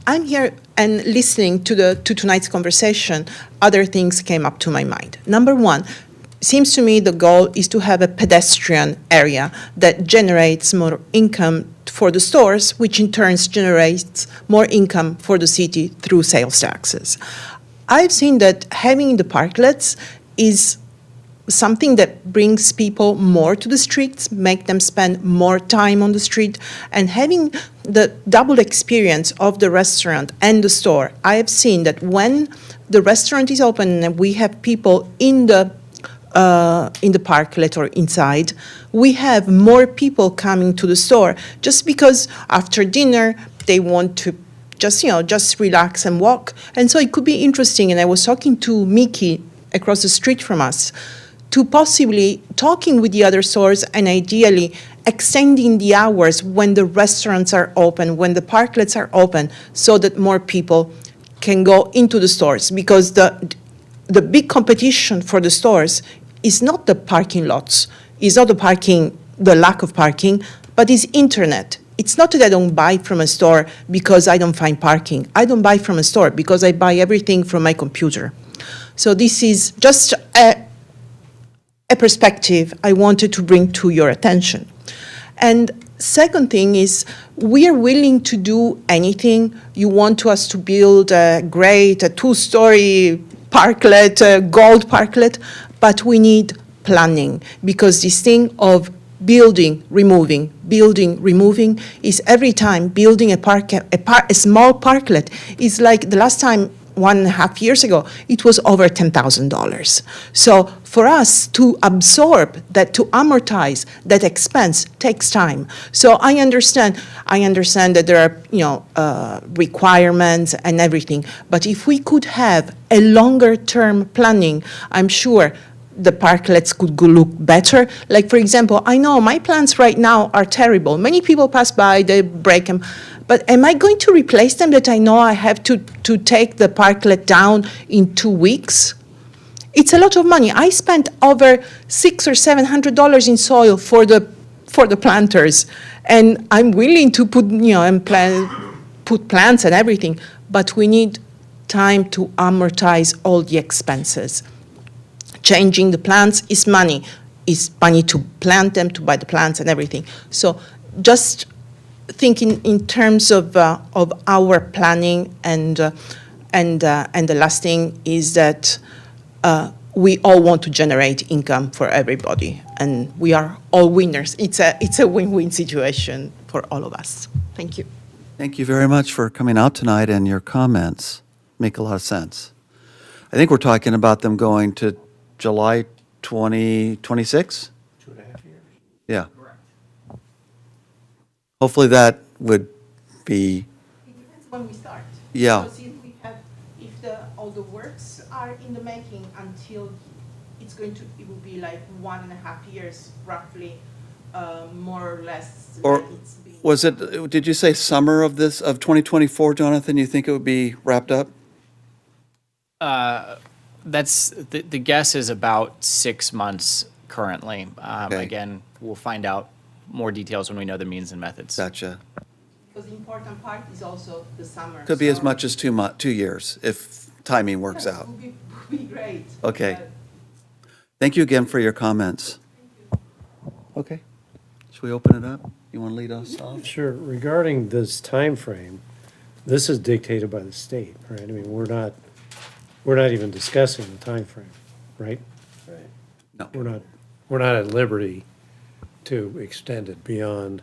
I'm here and listening to tonight's conversation, other things came up to my mind. Number one, seems to me the goal is to have a pedestrian area that generates more income for the stores, which in turn generates more income for the city through sales taxes. I've seen that having the parklets is something that brings people more to the streets, make them spend more time on the street, and having the double experience of the restaurant and the store. I have seen that when the restaurant is open and we have people in the parklet or inside, we have more people coming to the store just because after dinner they want to just relax and walk. And so it could be interesting, and I was talking to Mickey across the street from us, to possibly talking with the other stores and ideally extending the hours when the restaurants are open, when the parklets are open, so that more people can go into the stores. Because the big competition for the stores is not the parking lots, is not the lack of parking, but is internet. It's not that I don't buy from a store because I don't find parking. I don't buy from a store because I buy everything from my computer. So this is just a perspective I wanted to bring to your attention. And second thing is, we are willing to do anything. You want us to build a 2-story parklet, a gold parklet, but we need planning, because this thing of building, removing is every time building a small parklet is like the last time 1.5 years ago, it was over $10,000. So for us to absorb that, to amortize that expense takes time. So I understand that there are, requirements and everything, but if we could have a longer term planning, I'm sure the parklets could look better. Like, for example, I know my plants right now are terrible. Many people pass by, they break them. But am I going to replace them that I know I have to take the parklet down in 2 weeks? It's a lot of money. I spent over $600 or $700 in soil for the planters, and I'm willing to put put plants and everything. But we need time to amortize all the expenses. Changing the plants is money. It's money to plant them, to buy the plants and everything. So just thinking in terms of our planning, and the last thing is that we all want to generate income for everybody, and we are all winners. It's a win-win situation for all of us. Thank you. Thank you very much for coming out tonight, and your comments make a lot of sense. I think we're talking about them going to July 2026? 2.5 years. Yeah. Hopefully that would be, It depends when we start. Yeah. Because if all the works are in the making until it will be like 1.5 years roughly, more or less. or like it's been. was it, did you say summer of 2024, Jonathan? You think it would be wrapped up? That's, the guess is about 6 months currently. Okay. Again, we'll find out more details when we know the means and methods. Gotcha. Because the important part is also the summer. Could be as so- much as 2 years if timing works Yes, out. would be great. Okay. Thank you again for your comments. Okay. Should we open it up? You want to lead us off? Sure. Regarding this time frame, this is dictated by the state, right? I mean, we're not even discussing the time frame, right? No. We're not at liberty to extend it beyond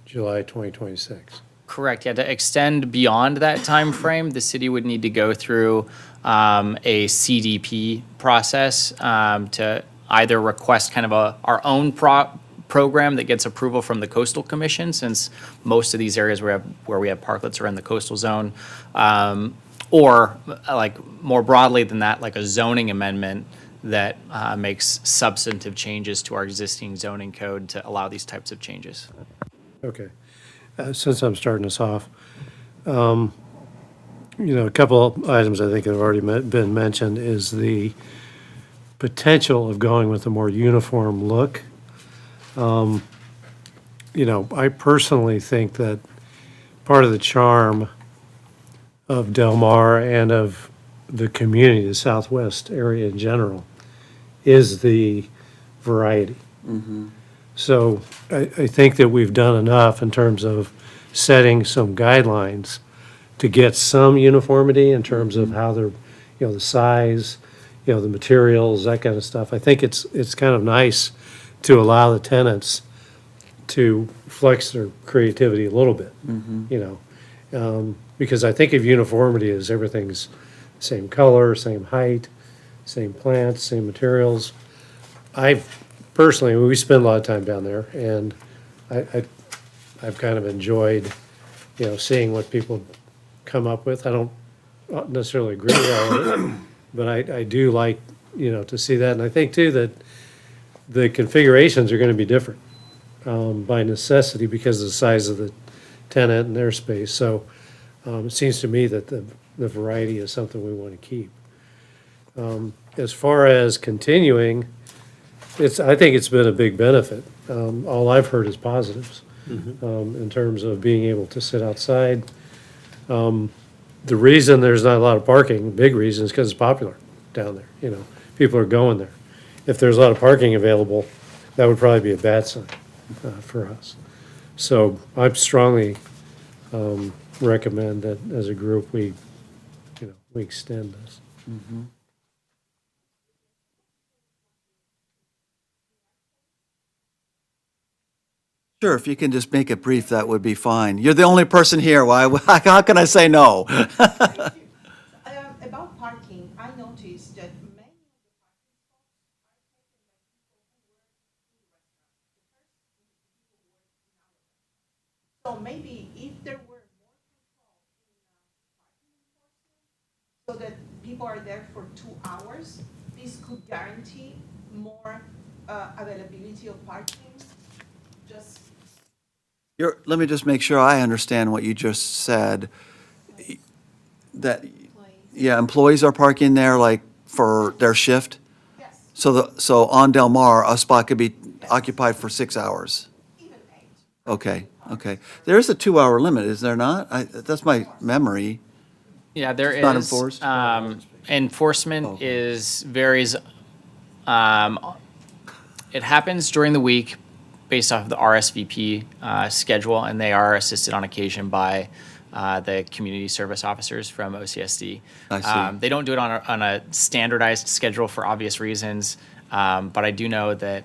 July 2026. Correct, yeah, to extend beyond that time frame, the city would need to go through a CDP process to either request kind of our own program that gets approval from the Coastal Commission, since most of these areas where we have parklets are in the coastal zone, or like more broadly than that, like a zoning amendment that makes substantive changes to our existing zoning code to allow these types of changes. Okay. Since I'm starting us off, a couple of items I think have already been mentioned is the potential of going with a more uniform look. I personally think that part of the charm of Del Mar and of the community, the southwest area in general, is the variety. So I think that we've done enough in terms of setting some guidelines to get some uniformity in terms of how they're, the size, the materials, that kind of stuff. I think it's kind of nice to allow the tenants to flex their creativity a little bit, because I think of uniformity as everything's same color, same height, same plants, same materials. Personally, we spend a lot of time down there, and I've kind of enjoyed, seeing what people come up with. I don't necessarily agree with all of it, but I do like, to see that. And I think too that the configurations are gonna be different, by necessity because of the size of the tenant and their space. So, it seems to me that the variety is something we want to keep. As far as continuing, I think it's been a big benefit. All I've heard is positives, in terms of being able to sit outside. The reason there's not a lot of parking, big reason, is because it's popular down there, people are going there. If there's a lot of parking available, that would probably be a bad sign, for us. So I strongly, recommend that as a group, we extend this. Sure, if you can just make it brief, that would be fine. You're the only person here. Why, how can I say no? About parking, I noticed that many so maybe if there were more so that people are there for 2 hours, this could guarantee more availability of parking. Just Let me just make sure I understand what you just said. That, yeah, employees are parking there like for their shift? yes, So on Del Mar, a spot could be occupied for 6 hours? even 8. Okay, okay. There's a 2-hour limit, is there not? That's my memory. Yeah, there It's not is. enforced? Enforcement Okay. varies. It happens during the week based off of the RSVP schedule, and they are assisted on occasion by the community service officers from OCSD. I see. They don't do it on a standardized schedule for obvious reasons, but I do know that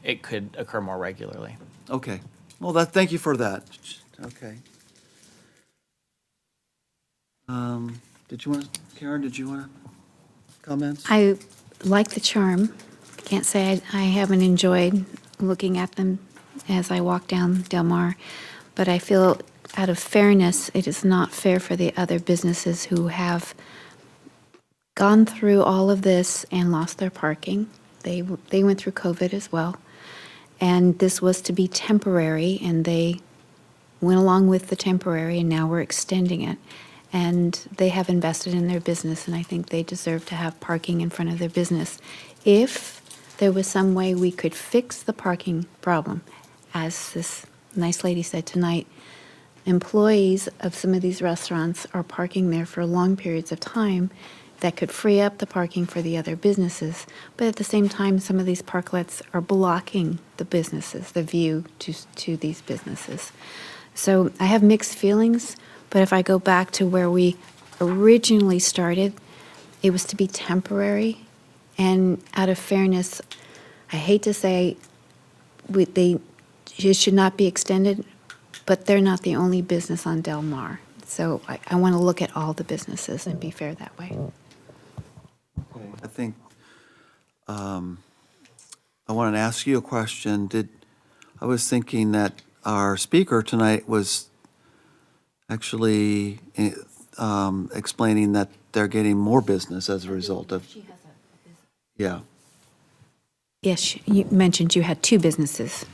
it could occur more regularly. Okay. Well, thank you for that. Okay. Karen, did you want to comment? I like the charm. Can't say I haven't enjoyed looking at them as I walk down Del Mar, but I feel out of fairness, it is not fair for the other businesses who have gone through all of this and lost their parking. They went through COVID as well, and this was to be temporary, and they went along with the temporary, and now we're extending it. And they have invested in their business, and I think they deserve to have parking in front of their business. If there was some way we could fix the parking problem, as this nice lady said tonight, employees of some of these restaurants are parking there for long periods of time, that could free up the parking for the other businesses. But at the same time, some of these parklets are blocking the businesses, the view to these businesses. So I have mixed feelings, but if I go back to where we originally started, it was to be temporary. And out of fairness, I hate to say it should not be extended, but they're not the only business on Del Mar. So I want to look at all the businesses and be fair that way. I think, I wanted to ask you a question. I was thinking that our speaker tonight was actually explaining that they're getting more business as a result of, yeah. Yes, you mentioned you had two businesses,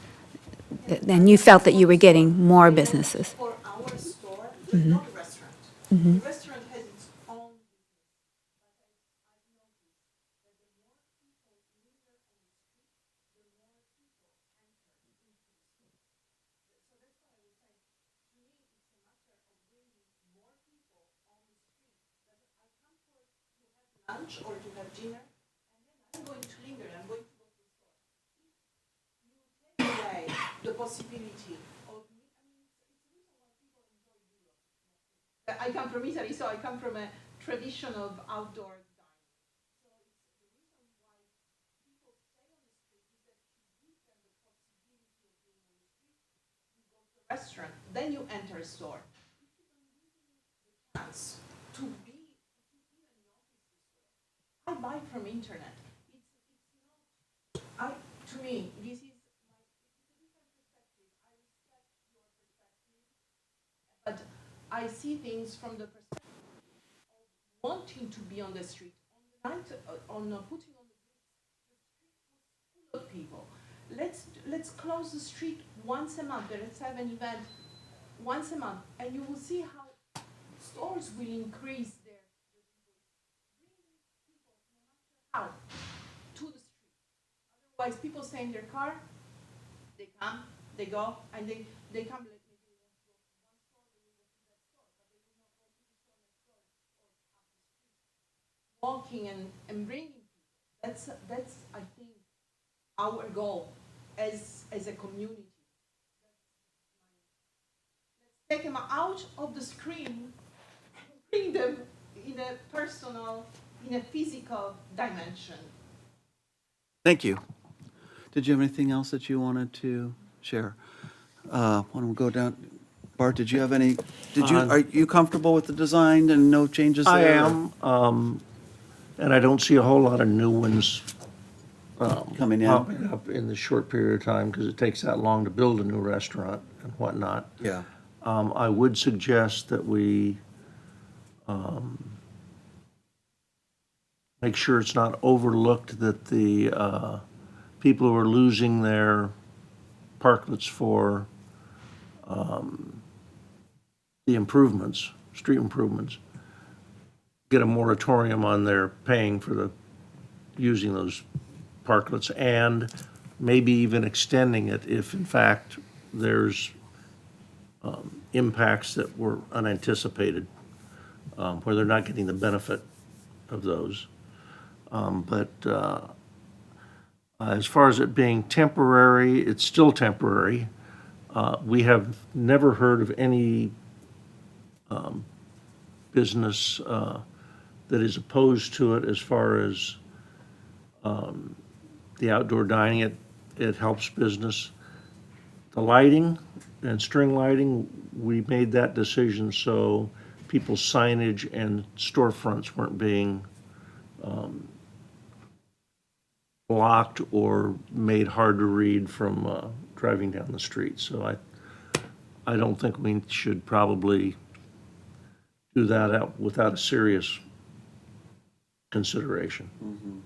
and you felt that you were getting more businesses. For our store, it's not a restaurant. The restaurant has its own. lunch or to have dinner, and then I'm going to linger, I'm going to go to the store. You take away the possibility of me, I mean, it's the reason why people enjoy Europe. I come from Italy, so I come from a tradition of outdoor dining. So it's the reason why people stay on the street is that you give them the possibility of being on the street. You go to a restaurant, then you enter a store. If you don't give me the chance to be even notice the store, I buy from internet. It's not. To me, this is my. It's a different perspective. I respect your perspective, but I see things from the perspective of wanting to be on the street. On the night, putting on the street was full of people. Let's close the street once a month. Let's have an event once a month, and you will see how stores will increase their bringing people, no matter how, to the street. Otherwise, people stay in their car. They come, they go, and they come. Maybe they want to go to one store, they will go to that store, but they will not go to the store next door or up the street. Walking and bringing people. That's I think our goal as a community. Let's take them out of the screen, bring them in a personal, in a physical dimension. Thank you. Did you have anything else that you wanted to share? Why don't we go down? Bart, did you have any, are you comfortable with the design and no changes there? I am, and I don't see a whole lot of new ones Coming in? popping up in the short period of time, because it takes that long to build a new restaurant and whatnot. Yeah. I would suggest that we make sure it's not overlooked that the people who are losing their parklets for the improvements, street improvements, get a moratorium on their paying for using those parklets, and maybe even extending it if in fact there's impacts that were unanticipated, where they're not getting the benefit of those. But as far as it being temporary, it's still temporary. We have never heard of any business that is opposed to it as far as the outdoor dining. It helps business. The lighting and string lighting, we made that decision so people's signage and storefronts weren't being blocked or made hard to read from driving down the street. So I don't think we should probably do that out without a serious consideration. Mm-hmm.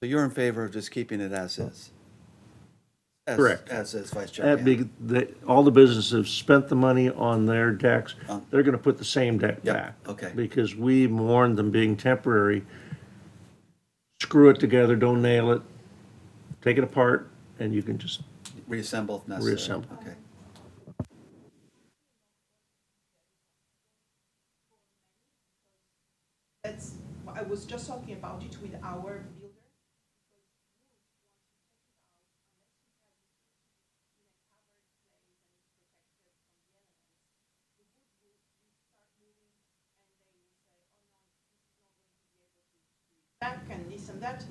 So you're in favor of just keeping it as is? Correct. As is, Vice Chair. Yeah. All the businesses have spent the money on their decks. They're going to put the same deck Yep, back. okay. Because we warned them being temporary. Screw it together, don't nail it, take it apart, and you can just Reassemble if necessary? reassemble. Okay. I was just talking about it with our builder. Back and this and that.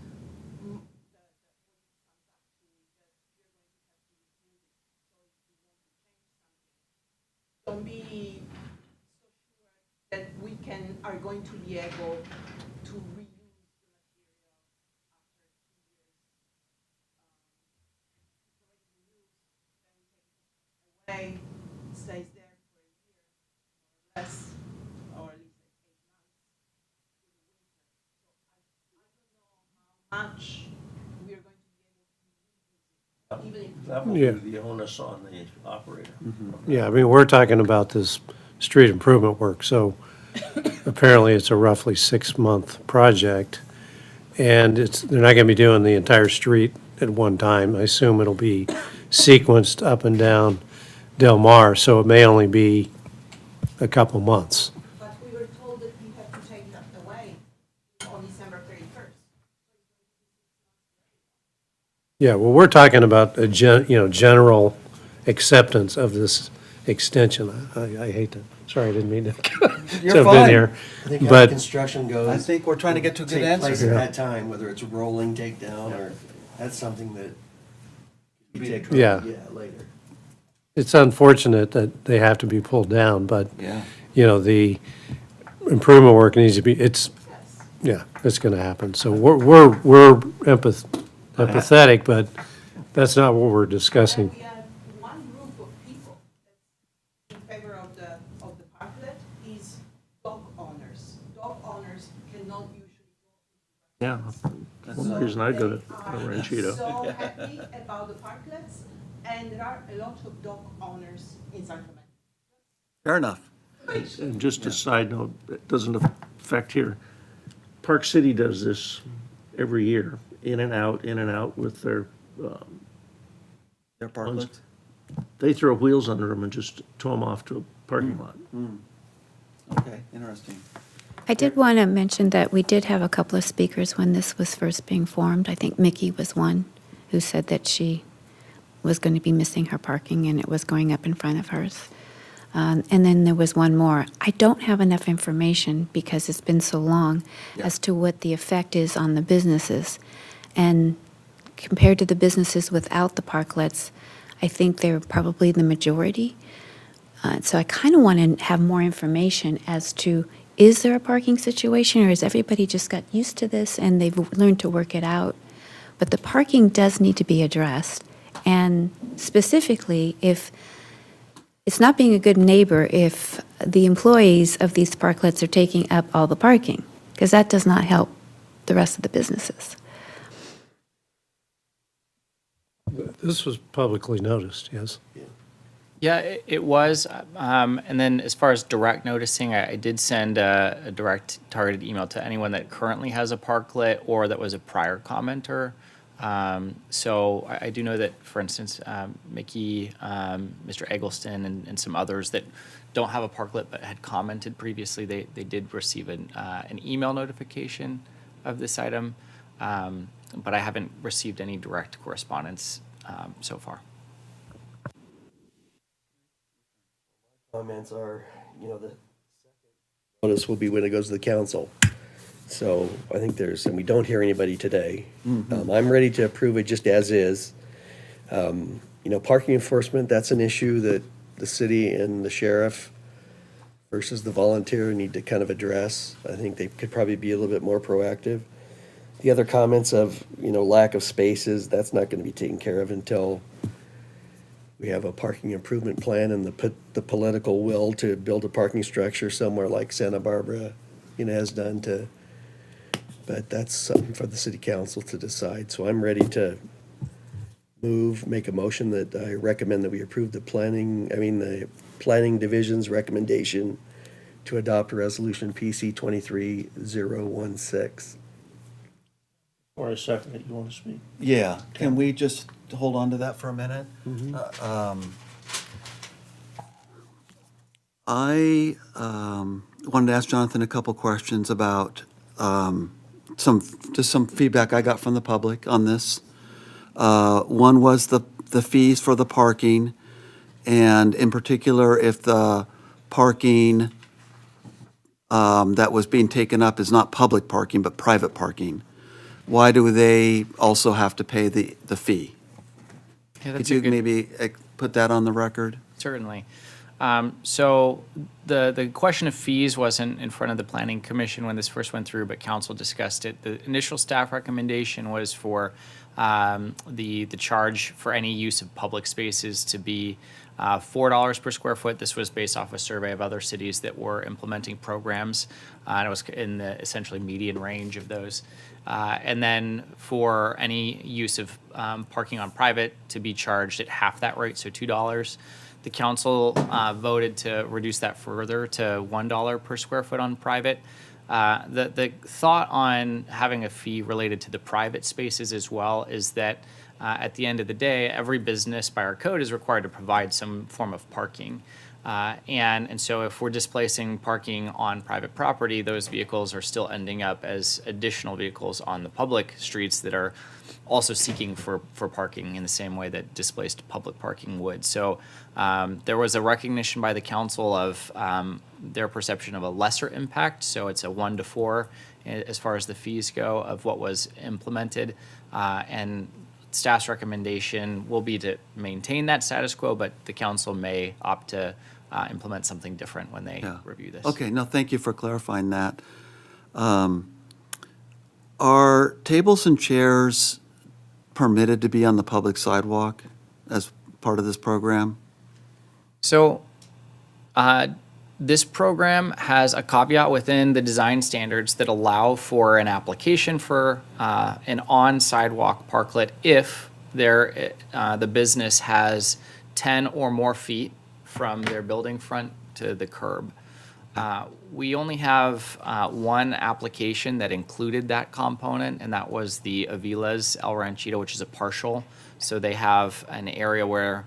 Don't be so sure that we are going to be able to reuse the material after 2 years. Away, it stays there for a year, or less, or at least 8 months. Much we are going to be able to use it, even if That will Yeah. be the onus on the operator. Yeah, I mean, we're talking about this street improvement work, so apparently it's a roughly 6-month project, and they're not gonna be doing the entire street at one time. I assume it'll be sequenced up and down Del Mar, so it may only be a couple months. But we were told that we have to take that away on Yeah, well, we're talking about a general acceptance of this extension. I hate to, sorry, I didn't mean to You're to have been fine. here. I think how the But, construction goes. I think we're trying to get to a good take place answer. at that time, whether it's a rolling takedown or, that's something that you take. Yeah. Yeah, later. it's unfortunate that they have to be pulled down, but, Yeah. the improvement work needs to be, it's going to happen. So we're empathetic, but that's not what we're discussing. We have one group of people in favor of the parklet is dog owners. Dog owners cannot usually. Yeah, that's the reason I go to Ranchito. So happy about the parklets, and there are a lot of dog owners in San Clemente. Fair enough. And just a side note, it doesn't affect here. Park City does this every year, in and out with their, Their parklets? they throw wheels under them and just tow them off to a parking lot. Okay, interesting. I did want to mention that we did have a couple of speakers when this was first being formed. I think Mickey was one who said that she was going to be missing her parking and it was going up in front of hers. And then there was one more. I don't have enough information because it's been so long as to what the effect is on the businesses. And compared to the businesses without the parklets, I think they're probably the majority. So I kind of want to have more information as to, is there a parking situation or has everybody just got used to this and they've learned to work it out? But the parking does need to be addressed. And specifically, if it's not being a good neighbor if the employees of these parklets are taking up all the parking, because that does not help the rest of the businesses. This was publicly noticed, yes. Yeah, it was. And then as far as direct noticing, I did send a direct targeted email to anyone that currently has a parklet or that was a prior commenter. So I do know that, for instance, Mickey, Mr. Eggleston, and some others that don't have a parklet but had commented previously, they did receive an email notification of this item, but I haven't received any direct correspondence so far. Comments are, the notice will be when it goes to the council. So I think and we don't hear anybody today. I'm ready to approve it just as is. Parking enforcement, that's an issue that the city and the sheriff versus the volunteer need to kind of address. I think they could probably be a little bit more proactive. The other comments of, lack of spaces, that's not going to be taken care of until we have a parking improvement plan and the political will to build a parking structure somewhere like Santa Barbara, has done to. But that's something for the city council to decide. So I'm ready to make a motion that I recommend that we approve the planning division's recommendation to adopt resolution PC 23016. Or a second that you want to speak? Yeah, can we just hold on to that for a minute? I wanted to ask Jonathan a couple questions about some feedback I got from the public on this. One was the fees for the parking, and in particular, if the parking that was being taken up is not public parking, but private parking. Why do they also have to pay the fee? Yeah, Could that's a you good- maybe put that on the record? Certainly. So the question of fees wasn't in front of the Planning Commission when this first went through, but council discussed it. The initial staff recommendation was for the charge for any use of public spaces to be $4 per square foot. This was based off a survey of other cities that were implementing programs, and it was in the essentially median range of those. And then for any use of parking on private to be charged at half that rate, so $2. The council voted to reduce that further to $1 per square foot on private. The thought on having a fee related to the private spaces as well is that at the end of the day, every business by our code is required to provide some form of parking. And so if we're displacing parking on private property, those vehicles are still ending up as additional vehicles on the public streets that are also seeking for parking in the same way that displaced public parking would. So there was a recognition by the council of their perception of a lesser impact. So it's a 1 to 4 as far as the fees go of what was implemented. And staff's recommendation will be to maintain that status quo, but the council may opt to implement something different when they Yeah. review this. Okay, no, thank you for clarifying that. Are tables and chairs permitted to be on the public sidewalk as part of this program? So this program has a caveat within the design standards that allow for an application for an on-sidewalk parklet if the business has 10 or more feet from their building front to the curb. We only have one application that included that component, and that was the Avila's El Ranchito, which is a partial. So they have an area where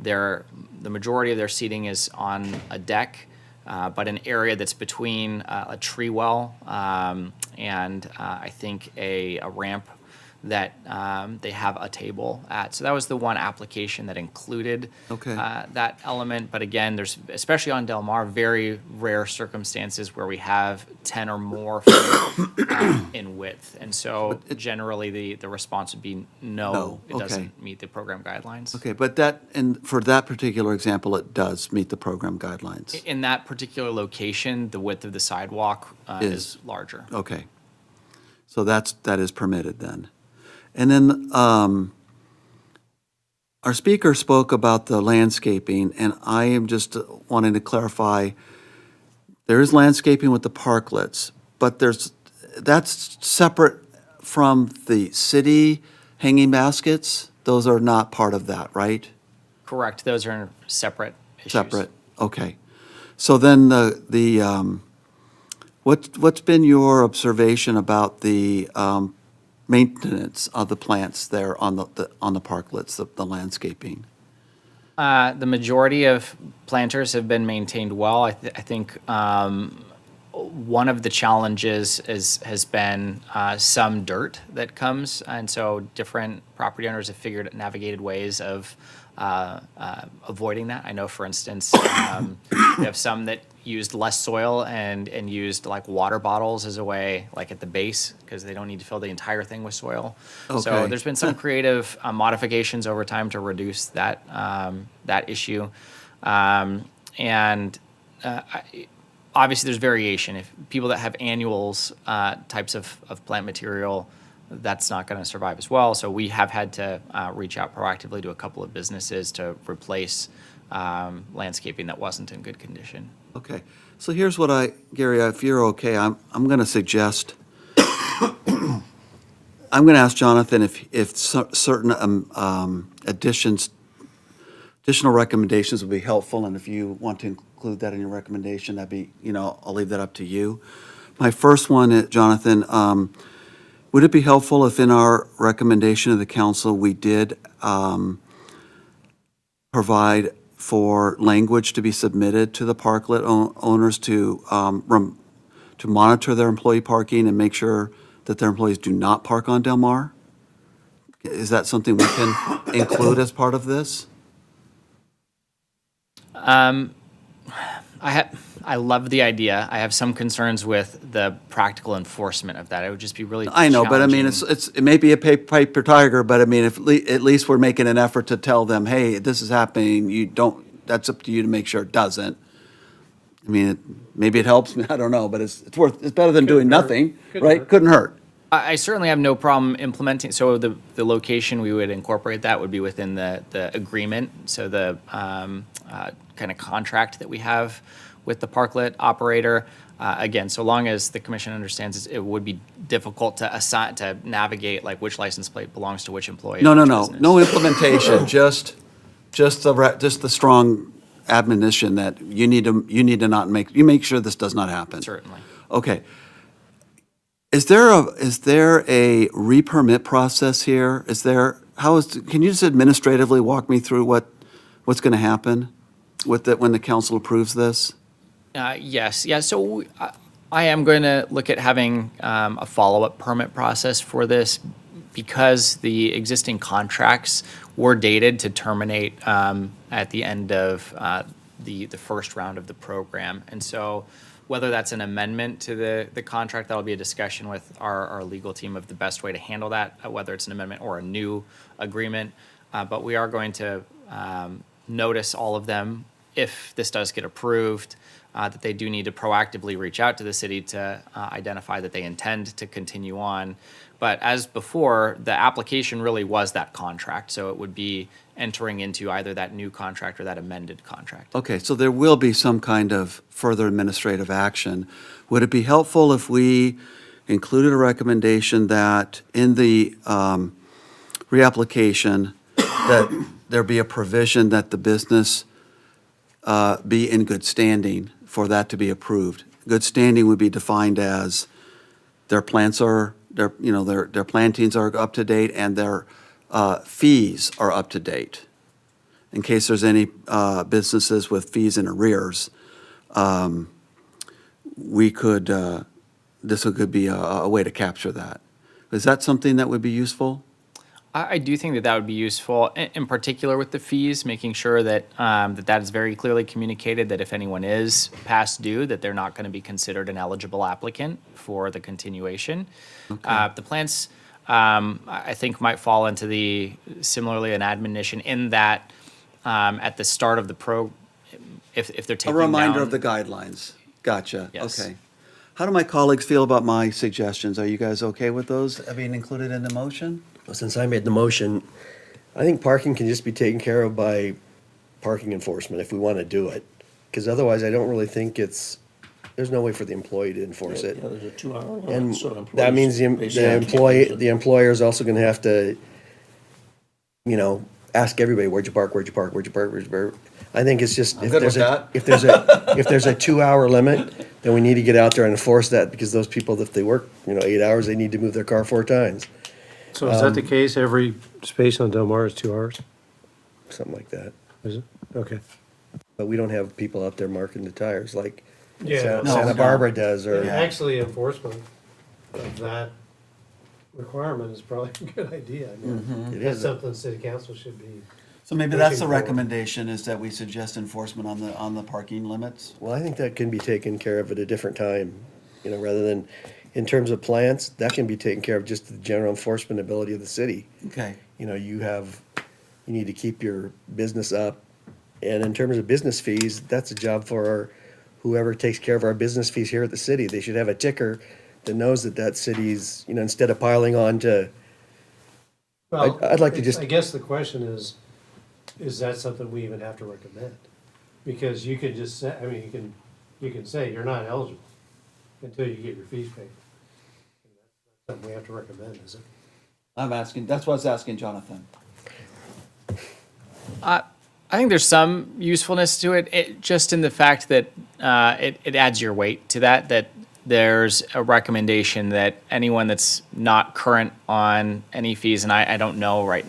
the majority of their seating is on a deck, but an area that's between a tree well and I think a ramp that they have a table at. So that was the one application that included Okay. that element. But again, there's, especially on Del Mar, very rare circumstances where we have 10 or more feet in width. And so generally, the response would be no, No, it okay. doesn't meet the program guidelines. Okay, but that, and for that particular example, it does meet the program guidelines. In that particular location, the width of the sidewalk Is. is larger. Okay. So that is permitted then. And then our speaker spoke about the landscaping, and I am just wanting to clarify, there is landscaping with the parklets, but that's separate from the city hanging baskets? Those are not part of that, right? Correct. Those are separate issues. Separate, okay. So then what's been your observation about the maintenance of the plants there on the parklets, the landscaping? The majority of planters have been maintained well. I think one of the challenges has been some dirt that comes, and so different property owners have navigated ways of avoiding that. I know, for instance, we have some that used less soil and used like water bottles as a way, like at the base, because they don't need to fill the entire thing with soil. So Okay. there's been some creative modifications over time to reduce that issue. Obviously, there's variation. If people that have annuals types of plant material, that's not going to survive as well. So we have had to reach out proactively to a couple of businesses to replace landscaping that wasn't in good condition. Okay, so here's what Gary, if you're okay, I'm going to suggest, I'm going to ask Jonathan if certain additional recommendations would be helpful, and if you want to include that in your recommendation, that'd be, I'll leave that up to you. My first one, Jonathan, would it be helpful if in our recommendation of the council, we did provide for language to be submitted to the parklet owners to monitor their employee parking and make sure that their employees do not park on Del Mar? Is that something we can include as part of this? I love the idea. I have some concerns with the practical enforcement of that. It would just be really I know, but I mean, challenging. it may be a paper tiger, but I mean, if at least we're making an effort to tell them, hey, this is happening, that's up to you to make sure it doesn't. I mean, maybe it helps me, I don't know, but it's better than doing nothing, right? Couldn't hurt. I certainly have no problem implementing, so the location we would incorporate that would be within the agreement, so the kind of contract that we have with the parklet operator. Again, so long as the commission understands it would be difficult to navigate like which license plate belongs to which employee. No, of no, which no, business. no implementation, just the strong admonition that you need to not make sure this does not happen. Certainly. Okay. Is there a re-permit process here? Can you just administratively walk me through what's going to happen? when the council approves this? Yes, yeah, so I am going to look at having a follow-up permit process for this because the existing contracts were dated to terminate at the end of the first round of the program. And so whether that's an amendment to the contract, that'll be a discussion with our legal team of the best way to handle that, whether it's an amendment or a new agreement. But we are going to notice all of them if this does get approved, that they do need to proactively reach out to the city to identify that they intend to continue on. But as before, the application really was that contract, so it would be entering into either that new contract or that amended contract. Okay, so there will be some kind of further administrative action. Would it be helpful if we included a recommendation that in the reapplication, that there be a provision that the business be in good standing for that to be approved? Good standing would be defined as their plants are, their plantings are up to date and their fees are up to date. In case there's any businesses with fees in arrears, this could be a way to capture that. Is that something that would be useful? I do think that would be useful, in particular with the fees, making sure that that is very clearly communicated, that if anyone is past due, that they're not going to be considered an eligible applicant for the continuation. The plants, I think, might fall into similarly an admonition in that at the start of the if they're taking A reminder down- of the guidelines. Gotcha. Yes. Okay. How do my colleagues feel about my suggestions? Are you guys okay with those being included in the motion? Well, since I made the motion, I think parking can just be taken care of by parking enforcement if we want to do it. Because otherwise, I don't really think there's no way for the employee to enforce it. Yeah, there's a 2-hour limit, And so employees that means basically the employer is also gonna have to, ask everybody, where'd you park, where'd you park, where'd you park, where'd you park? I think it's just, if good there's with a, that. if there's a 2-hour limit, then we need to get out there and enforce that, because those people, if they work, 8 hours, they need to move their car 4 times, So is that the case? Every space on Del Mar is 2 hours? something like that. Is it? Okay. But we don't have people out there marking the tires like Yeah. No, we Santa don't. Barbara does, or. Actually, enforcement of that requirement is probably a good idea. I mean, It that's is. something city council should be. So maybe that's Pushing the forward. recommendation, is that we suggest enforcement on the parking limits? Well, I think that can be taken care of at a different time, rather than, in terms of plants, that can be taken care of just the general enforcement ability of the city. Okay. You need to keep your business up. And in terms of business fees, that's a job for whoever takes care of our business fees here at the city. They should have a ticker that knows that city's, instead of piling on to, Well, I'd like to just- I guess the question is that something we even have to recommend? Because you could just say, you can say you're not eligible until you get your fees paid. That's something we have to recommend, is it? That's what I was asking Jonathan. I think there's some usefulness to it, just in the fact that it adds your weight to that there's a recommendation that anyone that's not current on any fees, and I don't know right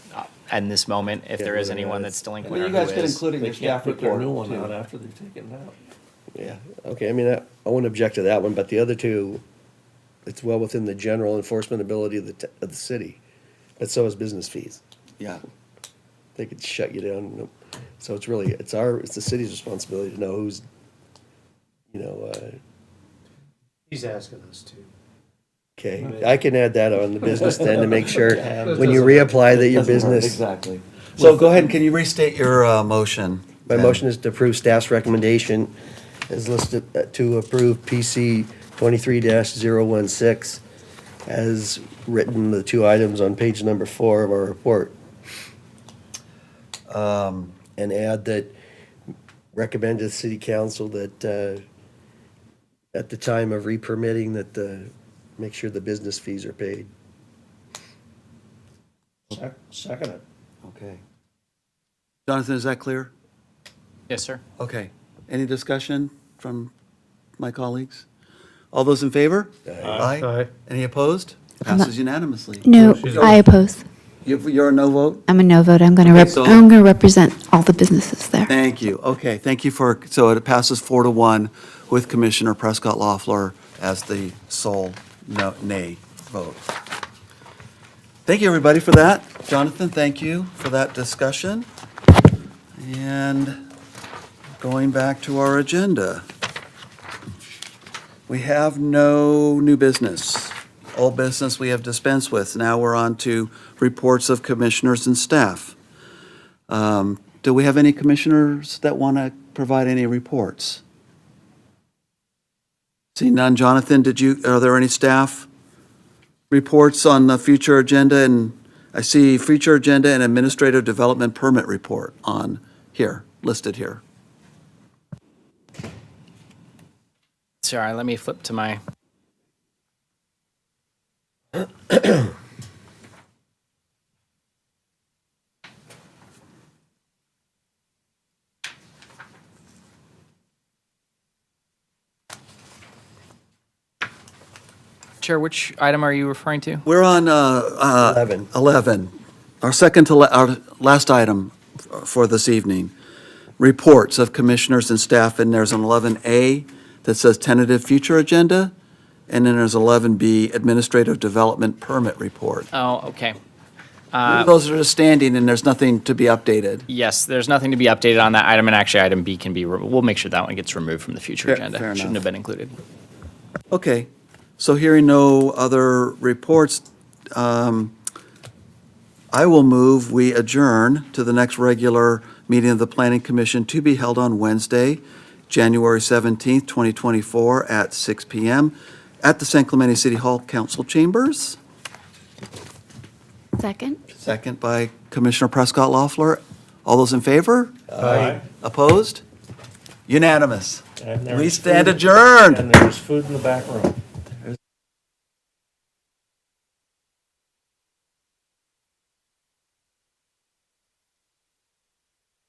in this moment if there is anyone that's delinquent or You who guys could is. include it in They your can't staff put their report. new one too. out after they've taken it out. yeah, okay, I wouldn't object to that one, but the other two, it's well within the general enforcement ability of the city. But so is business fees. Yeah. They could shut you down. So it's really, it's the city's responsibility to know who's, He's asking us to. okay. I can add that on the business then to make sure when you Doesn't- reapply that your Doesn't hurt, business. Exactly. So go ahead, can you restate your motion? My then? motion is to approve staff's recommendation as listed to approve PC 23-016 as written, the 2 items on page number 4 of our report. And add that, recommend to the city council that at the time of re-permitting that make sure the business fees are paid. Second it. Okay. Jonathan, is that clear? Yes, sir. Okay. Any discussion from my colleagues? All those in favor? Aye. Any opposed? Passes unanimously. No, she's I oppose. You're a no vote? I'm a no vote. I'm going to, Okay, so- I'm going to represent all the businesses there. Thank you. Okay, thank you so it passes 4-1 with Commissioner Prescott Loeffler as the sole nay vote. Thank you, everybody, for that. Jonathan, thank you for that discussion. And going back to our agenda. We have no new business. Old business we have dispensed with. Now we're on to reports of commissioners and staff. Do we have any commissioners that want to provide any reports? See none. Jonathan, are there any staff reports on the future agenda? And I see future agenda and administrative development permit report on here, listed here. Sorry, let me flip to my. Chair, which item are you referring to? We're on 11. Our our last item for this evening. Reports of commissioners and staff, and there's an 11A that says tentative future agenda, and then there's 11B, administrative development permit report. Oh, okay. Those are just standing, and there's nothing to be updated. Yes, there's nothing to be updated on that item, and actually, item B can be, we'll make sure that one gets removed from the future Fair agenda. enough. Shouldn't have been included. Okay, so hearing no other reports, I will move we adjourn to the next regular meeting of the Planning Commission to be held on Wednesday, January 17th, 2024, at 6 p.m. at the San Clemente City Hall Council Chambers. Second? Second by Commissioner Prescott Loeffler. All those in favor? Aye. Opposed? Unanimous. And there's We stand food- adjourned. And there's food in the back room.